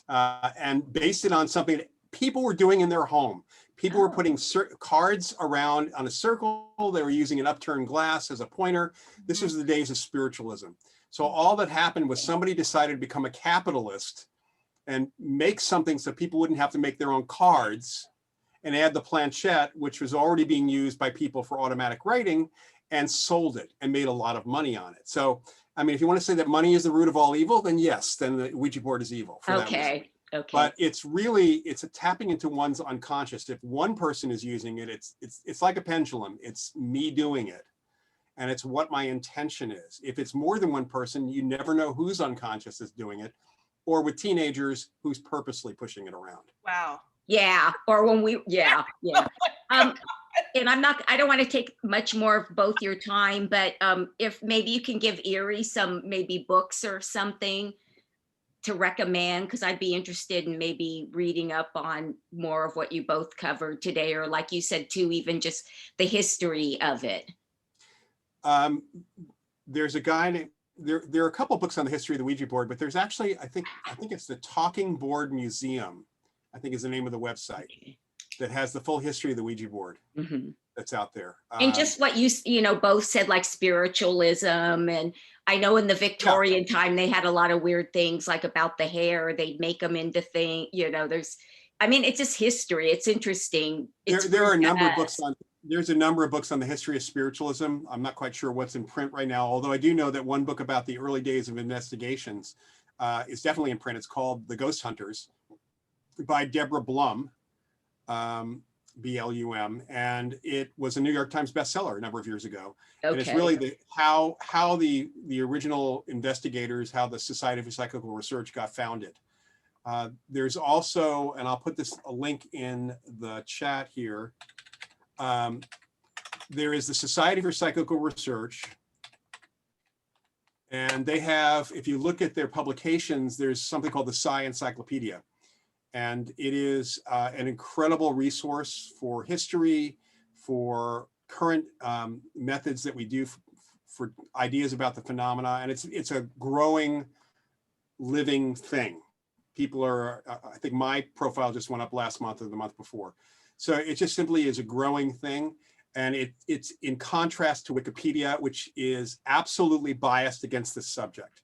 and based it on something that people were doing in their home. People were putting cards around on a circle. They were using an upturned glass as a pointer. This was the days of spiritualism. So all that happened was somebody decided to become a capitalist and make something so people wouldn't have to make their own cards. and had the planchette, which was already being used by people for automatic writing, and sold it and made a lot of money on it. So, I mean, if you want to say that money is the root of all evil, then yes, then the Ouija board is evil for that reason. Okay. Okay. But it's really, it's a tapping into one's unconscious. If one person is using it, it's like a pendulum. It's me doing it. And it's what my intention is. If it's more than one person, you never know whose unconscious is doing it, or with teenagers, who's purposely pushing it around. Wow. Yeah. Or when we, yeah. And I don't want to take much more of both your time, but if maybe you can give Eerie some maybe books or something to recommend, because I'd be interested in maybe reading up on more of what you both covered today, or like you said too, even just the history of it. There's a guy named, there are a couple of books on the history of the Ouija board, but there's actually, I think it's the Talking Board Museum, I think is the name of the website, that has the full history of the Ouija board that's out there. And just what you know, both said, like spiritualism, and I know in the Victorian time, they had a lot of weird things like about the hair, they'd make them into things, you know, I mean, it's just history. It's interesting. There are a number of books on, there's a number of books on the history of spiritualism. I'm not quite sure what's in print right now, although I do know that one book about the early days of investigations is definitely in print. It's called The Ghost Hunters by Deborah Blum, B-L-U-M, and it was a New York Times bestseller a number of years ago. Okay. And it's really how the original investigators, how the Society for Psychical Research got founded. There's also, and I'll put a link in the chat here. There is the Society for Psychical Research, and they have, if you look at their publications, there's something called the Psi Encyclopedia. And it is an incredible resource for history, for current methods that we do for ideas about the phenomena. And it's a growing, living thing. People are, I think my profile just went up last month or the month before. So it just simply is a growing thing. And it's in contrast to Wikipedia, which is absolutely biased against this subject.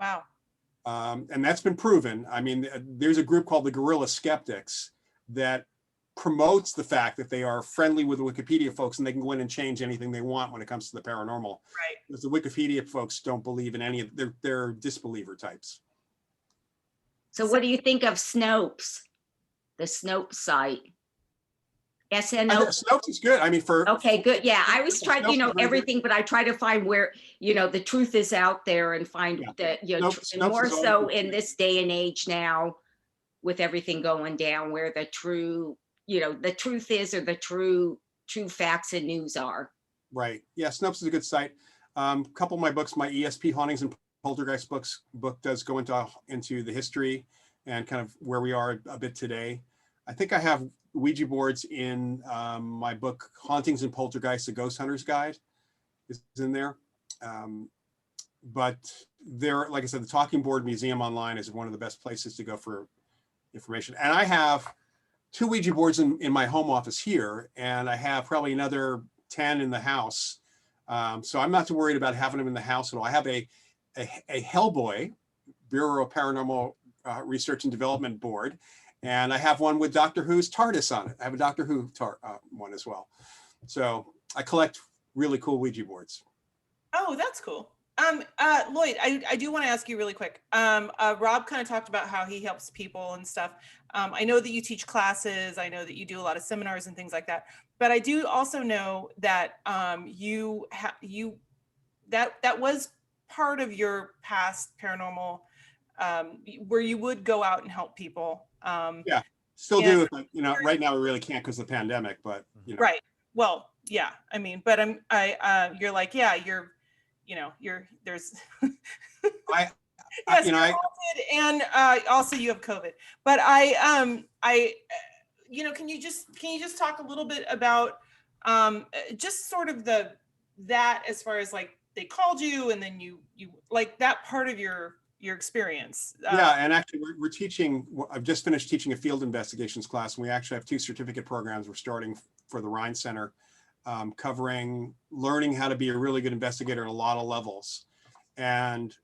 Wow. And that's been proven. I mean, there's a group called the Guerrilla Skeptics that promotes the fact that they are friendly with the Wikipedia folks and they can go in and change anything they want when it comes to the paranormal. Right. Because the Wikipedia folks don't believe in any of, they're disbeliever types. So what do you think of Snopes, the Snopes site? SNO. Snopes is good. I mean, okay, good. Yeah, I always try to, you know, everything, but I try to find where, you know, the truth is out there and find that, you know, more so in this day and age now with everything going down, where the true, you know, the truth is, or the true facts and news are. Right. Yeah, Snopes is a good site. A couple of my books, my ESP Hauntings and Poltergeist book does go into the history and kind of where we are a bit today. I think I have Ouija boards in my book, Hauntings and Poltergeist, The Ghost Hunter's Guide is in there. But there, like I said, the Talking Board Museum online is one of the best places to go for information. And I have 2 Ouija boards in my home office here, and I have probably another 10 in the house. So I'm not too worried about having them in the house at all. I have a Hellboy, Bureau of Paranormal Research and Development board, and I have one with Doctor Who's TARDIS on it. I have a Doctor Who one as well. So I collect really cool Ouija boards. Oh, that's cool. Loyd, I do want to ask you really quick. Rob kind of talked about how he helps people and stuff. I know that you teach classes. I know that you do a lot of seminars and things like that. But I do also know that that was part of your past paranormal, where you would go out and help people. Yeah, still do. But, you know, right now we really can't because of the pandemic. But you know. Right. Well, yeah. I mean, but you're like, yeah, you're. You know, there's. Yes, you know, and also you have COVID. But you know, can you just talk a little bit about just sort of that as far as like they called you and then you like that part of your experience. Yeah, and actually we're teaching. I've just finished teaching a field investigations class, and we actually have 2 certificate programs we're starting for the Rhine Center. Covering learning how to be a really good investigator at a lot of levels. And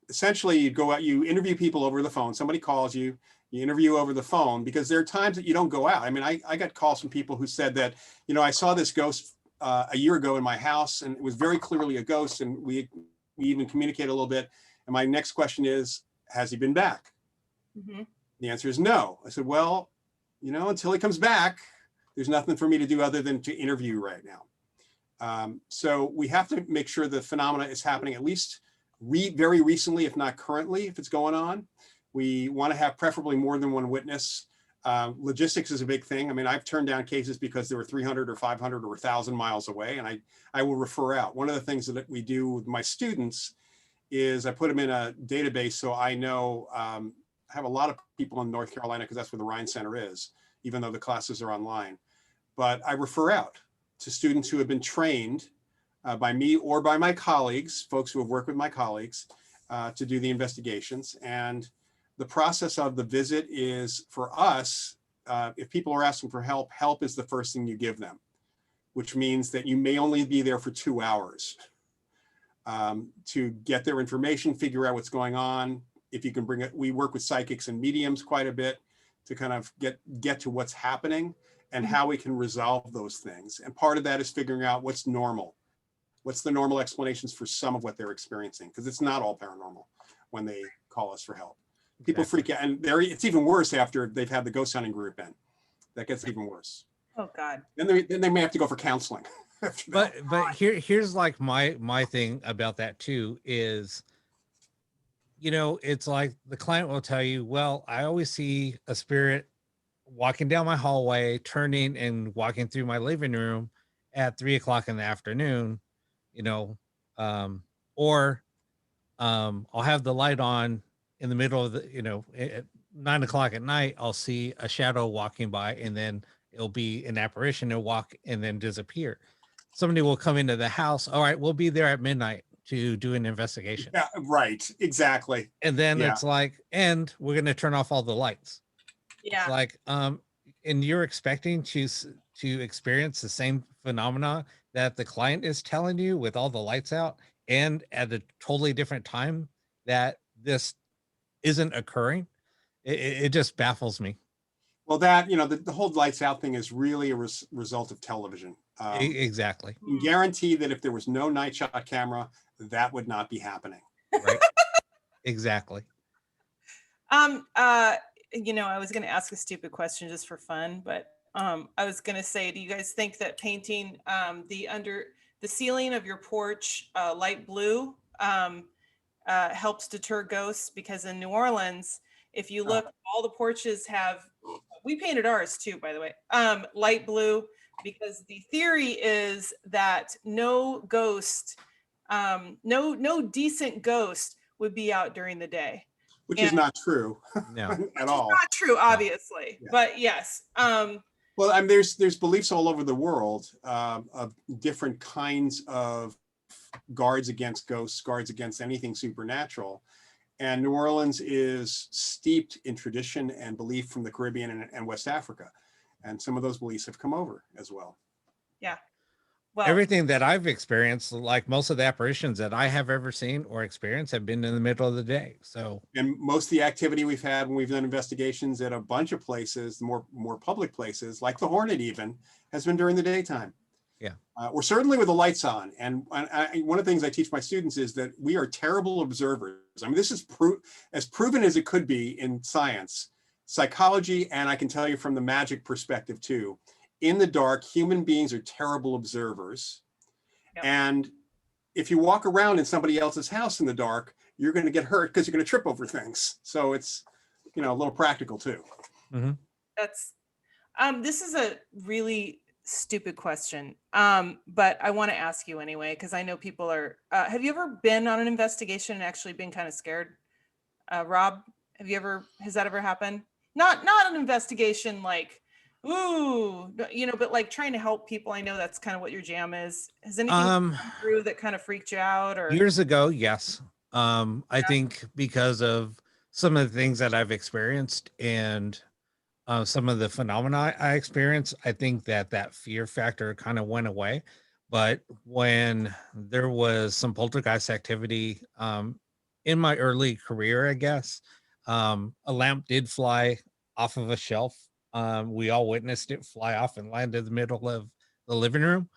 essentially you go out, you interview people over the phone, somebody calls you, You interview over the phone, because there are times that you don't go out. I mean, I got calls from people who said that, I saw this ghost a year ago in my house, and it was very clearly a ghost, and we even communicated a little bit. And my next question is, has he been back? Mm-hmm. The answer is no. I said, well, until he comes back, there's nothing for me to do other than to interview right now. So we have to make sure the phenomena is happening at least very recently, if not currently, if it's going on. We want to have preferably more than one witness. Logistics is a big thing. I mean, I've turned down cases because they were 300 or 500 or 1,000 miles away, and I will refer out. One of the things that we do with my students is I put them in a database, so I know I have a lot of people in North Carolina, because that's where the Rhine Center is, even though the classes are online. But I refer out to students who have been trained by me or by my colleagues, folks who have worked with my colleagues, to do the investigations. And the process of the visit is, for us, if people are asking for help, help is the first thing you give them, which means that you may only be there for 2 hours to get their information, figure out what's going on. If you can bring it, we work with psychics and mediums quite a bit to kind of get to what's happening and how we can resolve those things. And part of that is figuring out what's normal. What's the normal explanations for some of what they're experiencing? Because it's not all paranormal when they call us for help. People freak out, and it's even worse after they've had the ghost hunting group in. That gets even worse. Oh God. Then they may have to go for counseling. But here's like my thing about that too is, it's like the client will tell you, well, I always see a spirit walking down my hallway, turning and walking through my living room at 3 o'clock in the afternoon, or I'll have the light on in the middle of the, at 9 o'clock at night, I'll see a shadow walking by, and then it'll be an apparition. It'll walk and then disappear. Somebody will come into the house. All right, we'll be there at midnight to do an investigation. Yeah, right. Exactly. And then it's like, and we're going to turn off all the lights. Yeah. It's like, and you're expecting to experience the same phenomena that the client is telling you with all the lights out, and at a totally different time that this isn't occurring. It just baffles me. Well, that, the whole lights out thing is really a result of television. Exactly. I can guarantee that if there was no night shot camera, that would not be happening. Right. Exactly. I was going to ask a stupid question just for fun, but I was going to say, do you guys think that painting the ceiling of your porch light blue helps deter ghosts? Because in New Orleans, if you look, all the porches we painted ours too, by the way, light blue, because the theory is that no ghost, no decent ghost would be out during the day. Which is not true. No. At all. Not true, obviously, but yes. Well, I mean, there's beliefs all over the world of different kinds of guards against ghosts, guards against anything supernatural. And New Orleans is steeped in tradition and belief from the Caribbean and West Africa. And some of those beliefs have come over as well. Yeah. Well, everything that I've experienced, like most of the apparitions that I have ever seen or experienced, have been in the middle of the day. So, and most of the activity we've had when we've done investigations at a bunch of places, more public places, like the Hornet even, has been during the daytime. Yeah. Or certainly with the lights on. And one of the things I teach my students is that we are terrible observers. I mean, this is as proven as it could be in science, psychology, and I can tell you from the magic perspective too. In the dark, human beings are terrible observers. Yep. And if you walk around in somebody else's house in the dark, you're going to get hurt because you're going to trip over things. So it's, a little practical too. Mm-hmm. That's, this is a really stupid question, but I want to ask you anyway, because I know people are, have you ever been on an investigation and actually been kind of scared? Rob, has that ever happened? Not an investigation like, ooh, but like trying to help people. I know that's kind of what your jam is. Has anything come through that kind of freaked you out? Or years ago, yes. I think because of some of the things that I've experienced and some of the phenomena I experienced, I think that fear factor kind of went away. But when there was some poltergeist activity in my early career, I guess, A lamp did fly off of a shelf. We all witnessed it fly off and land in the middle of the living room.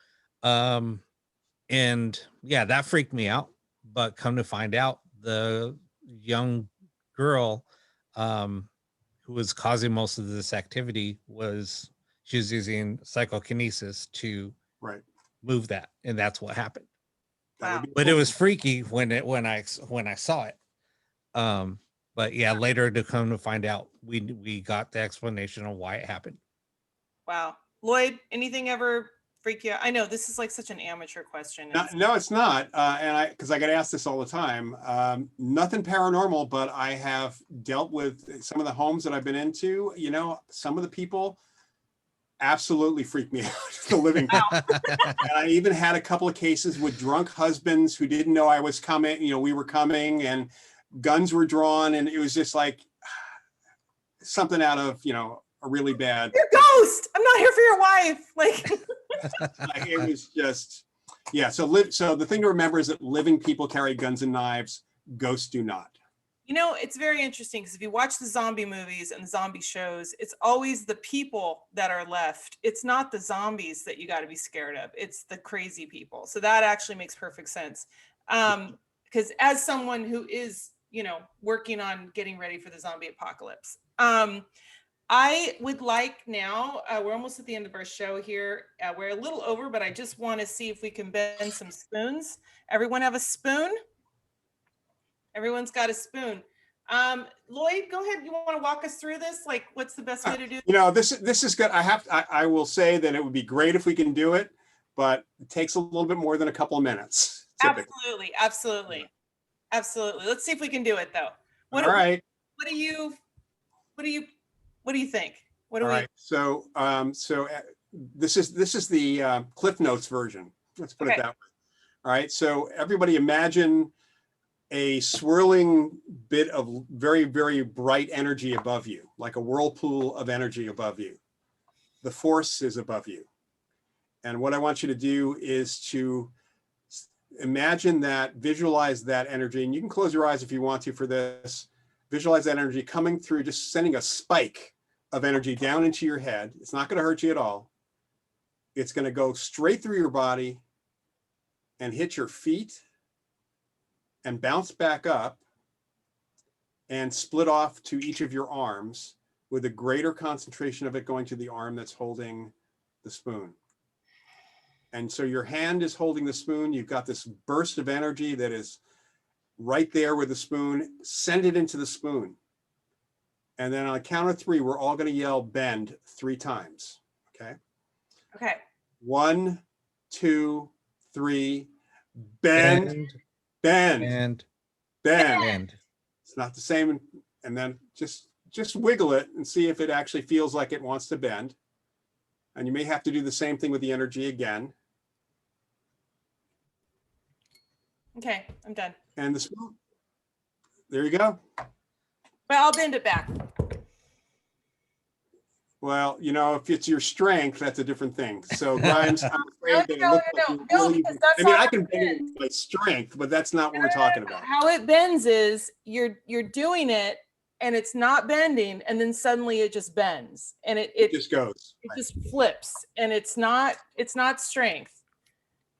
And yeah, that freaked me out. But come to find out, the young girl who was causing most of this activity she was using psychokinesis to Right. move that, and that's what happened. Wow. But it was freaky when I saw it. But yeah, later to come to find out, we got the explanation of why it happened. Wow. Lloyd, anything ever freak you out? I know this is like such an amateur question. No, it's not. Because I get asked this all the time. Nothing paranormal, but I have dealt with some of the homes that I've been into. You know, some of the people absolutely freak me out. The living. And I even had a couple of cases with drunk husbands who didn't know I was coming. You know, we were coming, and guns were drawn, and it was just like something out of, you know, a really bad. Your ghost. I'm not here for your wife. Like it was just, yeah. So the thing to remember is that living people carry guns and knives. Ghosts do not. You know, it's very interesting because if you watch the zombie movies and the zombie shows, it's always the people that are left. It's not the zombies that you got to be scared of. It's the crazy people. So that actually makes perfect sense. Because as someone who is, you know, working on getting ready for the zombie apocalypse, I would like now, we're almost at the end of our show here. We're a little over, but I just want to see if we can bend some spoons. Everyone have a spoon? Everyone's got a spoon. Lloyd, go ahead. You want to walk us through this? Like, what's the best way to do this? You know, this is good. I will say that it would be great if we can do it, but it takes a little bit more than a couple of minutes. Typically. Absolutely. Let's see if we can do it though. All right. What do you think? All right. So this is the Cliff Notes version. Let's put it that way. All right. So everybody imagine a swirling bit of very, very bright energy above you, like a whirlpool of energy above you. The force is above you. And what I want you to do is to imagine that, visualize that energy, and you can close your eyes if you want to for this. Visualize that energy coming through, just sending a spike of energy down into your head. It's not going to hurt you at all. It's going to go straight through your body and hit your feet and bounce back up and split off to each of your arms, with a greater concentration of it going to the arm that's holding the spoon. And so your hand is holding the spoon. You've got this burst of energy that is right there with the spoon. Send it into the spoon. And then on a count of three, we're all going to yell bend 3 times. Okay. Okay. 1, 2, 3, bend, bend. It's not the same. And then just wiggle it and see if it actually feels like it wants to bend. And you may have to do the same thing with the energy again. Okay, I'm done. And the spoon. There you go. But I'll bend it back. Well, you know, if it's your strength, that's a different thing. So, Grimes, I'm afraid that it looks like you really, because that's I mean, not I how can it bend it bends. with my strength, but that's not what we're talking about. How it bends is you're doing it and it's not bending, and then suddenly it just bends and it just goes. It just flips, and it's not strength.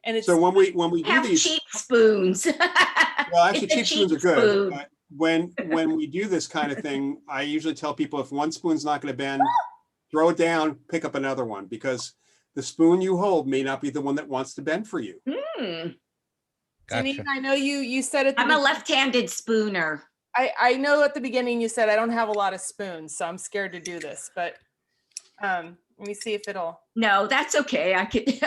And it's So when we do Have these, cheap spoons. well, actually, It's a cheap spoons are cheap good. spoon. But when we do this kind of thing, I usually tell people, if one spoon's not going to bend, throw it down, pick up another one, because the spoon you hold may not be the one that wants to bend for you. Hmm. Janine, Gotcha. I know you said at the I'm a left-handed spooner. I know at the beginning you said I don't have a lot of spoons, so I'm scared to do this, but let me see if it'll No, that's okay. I could. see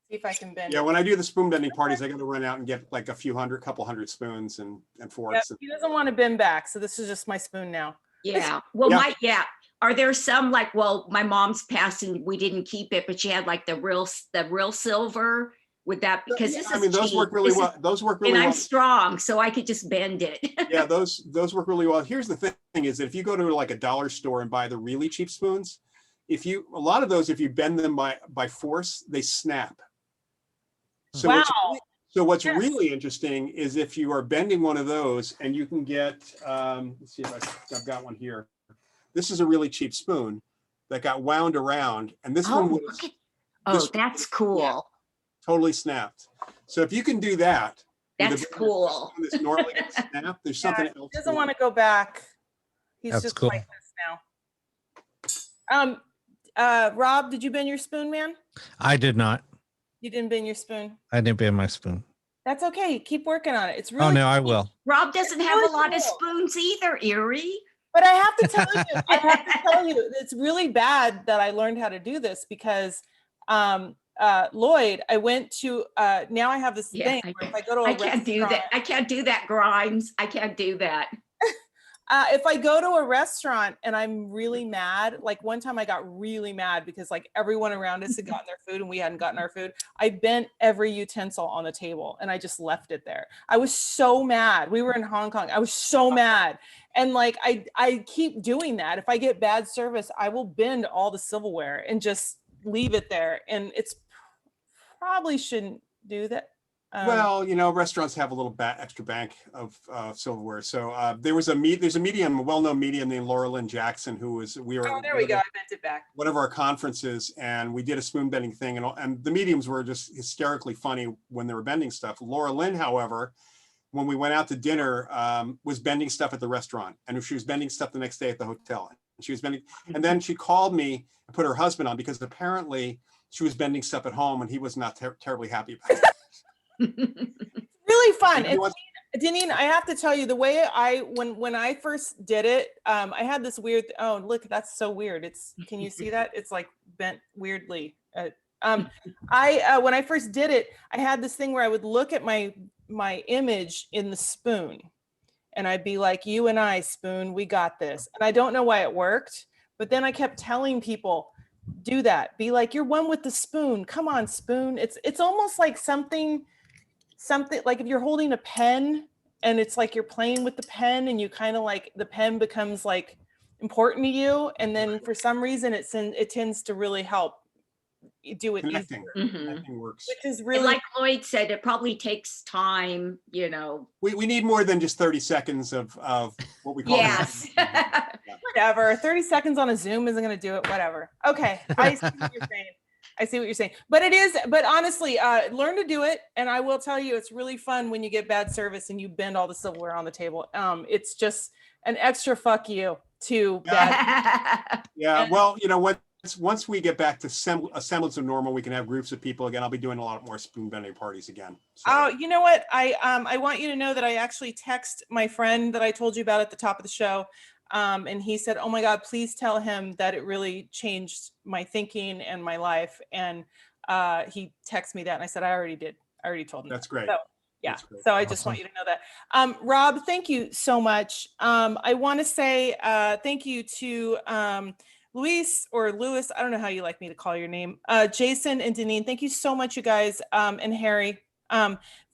if I can bend Yeah, it. when I do the spoon bending parties, I got to run out and get like a couple hundred spoons and Yep, forks. he doesn't want to bend back, so this is just my spoon now. Yeah. Well, Yeah. Are there some like, well, my mom's passing, we didn't keep it, but she had like the real silver. Would that, because this I is mean, those cheap. work really This is- well. Those work really And I'm well. strong, so I could just bend it. Yeah, those work really well. Here's the thing is that if you go to like a dollar store and buy the really cheap spoons, a lot of those, if you bend them by force, they snap. So Wow. So what's Yes. really interesting is if you are bending one of those and you can get, let's see if I've got one here. This is a really cheap spoon that got wound around, and this one Oh, was look at, this oh, that's cool. totally snapped. So if you can do that, with a That's bend cool. that's normally going to snap, there's something Yeah, else. he doesn't want to go back. He's That's just cool. like this now. Rob, did you bend your spoon, man? I did not. You didn't bend your spoon. I didn't bend my spoon. That's okay. Keep working on it. It's really Oh no, I cool. will. Rob doesn't have really a lot of cool. spoons either, Eerie. But I have to tell you, it's really bad that I learned how to do this because Lloyd, I went to now I have this thing where if I go to a I can't do that. restaurant- I can't do that, Grimes. I can't do that. if I go to a restaurant and I'm really mad, like one time I got really mad because like everyone around us had gotten their food and we hadn't gotten our food. I bent every utensil on the table and I just left it there. I was so mad. We were in Hong Kong. I was so mad. And like, I keep doing that. If I get bad service, I will bend all the silverware and just leave it there. And it's probably shouldn't do that. Well, you know, restaurants have a little extra bank of silverware. So there's a medium, a well-known medium named Laura Lynn Jackson, who was there we go. I bent it back. One of our conferences, and we did a spoon bending thing, and the mediums were just hysterically funny when they were bending stuff. Laura Lynn, however, when we went out to dinner, was bending stuff at the restaurant, and she was bending stuff the next day at the hotel. She was bending, and then she called me and put her husband on because apparently she was bending stuff at home, and he was not terribly happy about it. Really fun. And Deneen, I have to tell you, the way when I first did it, I had this weird, oh, look, that's so weird. Can you see that? It's like bent weirdly. When I first did it, I had this thing where I would look at my image in the spoon and I'd be like, you and I, spoon, we got this. And I don't know why it worked, but then I kept telling people, do that. Be like, you're one with the spoon. Come on, spoon. It's almost like something like if you're holding a pen and it's like you're playing with the pen and you kind of like the pen becomes like important to you. And then for some reason it tends to really help you do it Connecting. easier, Connecting works. which is And really like Lloyd said, it probably takes time, you know. We need more than just 30 seconds of what we call. Yes. whatever. 30 seconds on a Zoom isn't going to do it. Whatever. Okay. I see what you're saying. I see what you're saying, but honestly, learn to do it. And I will tell you, it's really fun when you get bad service and you bend all the silverware on the table. It's just an extra fuck you to bad. Yeah. Well, you know, once we get back to a semblance of normal, we can have groups of people again. I'll be doing a lot more spoon bending parties again. So. Oh, you know what? I want you to know that I actually text my friend that I told you about at the top of the show. And he said, oh my God, please tell him that it really changed my thinking and my life. And he texted me that and I said, I already did. I already told him. That's great. So, yeah. Great. So I just want you to know that. Rob, thank you so much. I want to say thank you to Luis or Lewis. I don't know how you like me to call your name. Jason and Deneen, thank you so much, you guys, and Harry,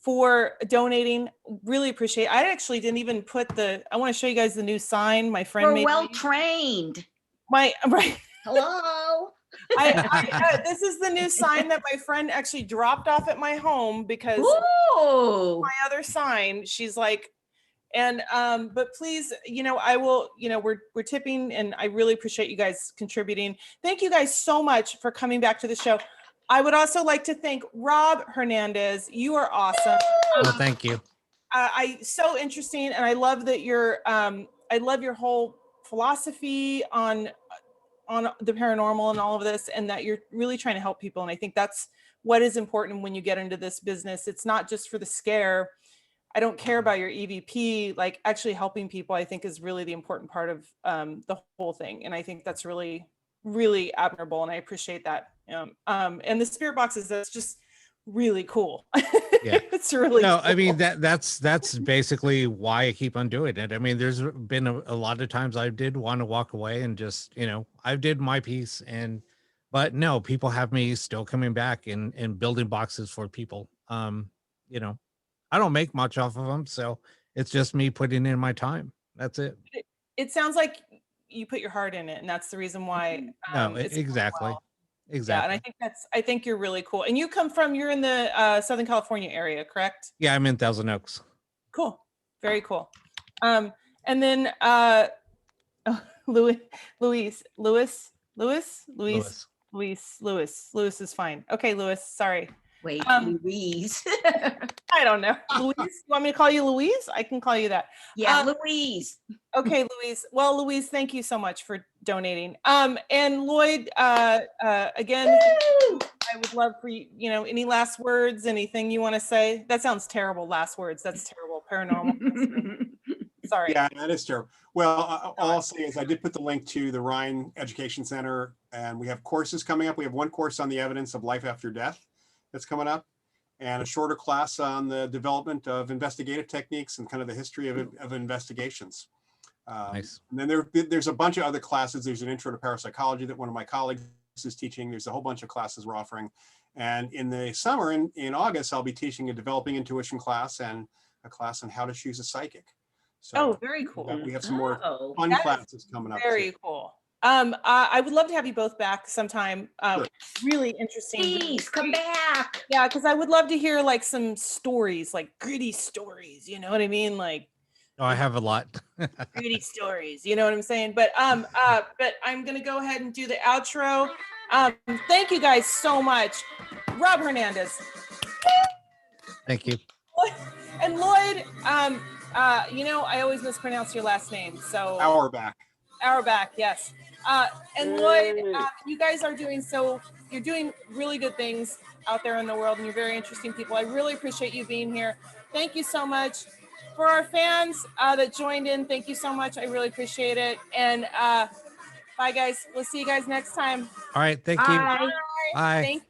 for donating. Really appreciate it. I actually didn't even put I want to show you guys the new sign my friend We're made. well trained. Right. Hello. This is the new sign that my friend actually dropped off at my home because Ooh. my other sign, she's like, and but please, you know, I will, you know, we're tipping and I really appreciate you guys contributing. Thank you guys so much for coming back to the show. I would also like to thank Rob Hernandez. You are awesome. Well, thank you. So interesting, and I love that I love your whole philosophy on the paranormal and all of this, and that you're really trying to help people. And I think that's what is important when you get into this business. It's not just for the scare. I don't care about your EVP, like actually helping people, I think is really the important part of the whole thing. And I think that's really, really admirable. And I appreciate that. And the spirit boxes, that's just really cool. Yeah. It's really no, cool. I mean, that's basically why I keep on doing it. I mean, there's been a lot of times I did want to walk away and just, you know, I did my piece but no, people have me still coming back and building boxes for people. You know, I don't make much off of them. So it's just me putting in my time. That's it. It sounds like you put your heart in it. And that's the reason why. No, it's exactly. well. Exactly. and I think you're really cool. And you're in the Southern California area, correct? Yeah, I'm in Thousand Oaks. Cool. Very cool. And then Louis is fine. Okay, Louis, sorry. Wait, Louise. I don't know. Louise, you want me to call you Louise? I can call you that. Yeah, Louise. Okay, Louise. Well, Louise, thank you so much for donating. And Loyd, again, Woo! I would love for you, any last words, anything you want to say? That sounds terrible. Last words. That's terrible. Paranormal. Sorry. Yeah, that is true. Well, all I'll say is I did put the link to the Rhine Education Center, and we have courses coming up. We have one course on the evidence of life after death that's coming up, and a shorter class on the development of investigative techniques and kind of the history of investigations. Nice. And then there's a bunch of other classes. There's an intro to parapsychology that one of my colleagues is teaching. There's a whole bunch of classes we're offering. And in the summer, in August, I'll be teaching a developing intuition class and a class on how to choose a psychic. So very cool. we have some more fun That is classes coming up. Very cool. I would love to have you both back sometime. Sure. Really interesting. Please come back. Yeah, because I would love to hear like some stories, like gritty stories. You know what I mean? Like, Oh, I have a lot. gritty stories. You know what I'm saying? But I'm gonna go ahead and do the outro. Thank you guys so much, Rob Hernandez. Thank you. And Loyd, I always mispronounce your last name. So Auerbach, yes. And Loyd, you guys are you're doing really good things out there in the world, and you're very interesting people. I really appreciate you being here. Thank you so much. For our fans that joined in, thank you so much. I really appreciate it. And bye, guys. We'll see you guys next time. All right. Thank you. Bye. Bye. Thank you.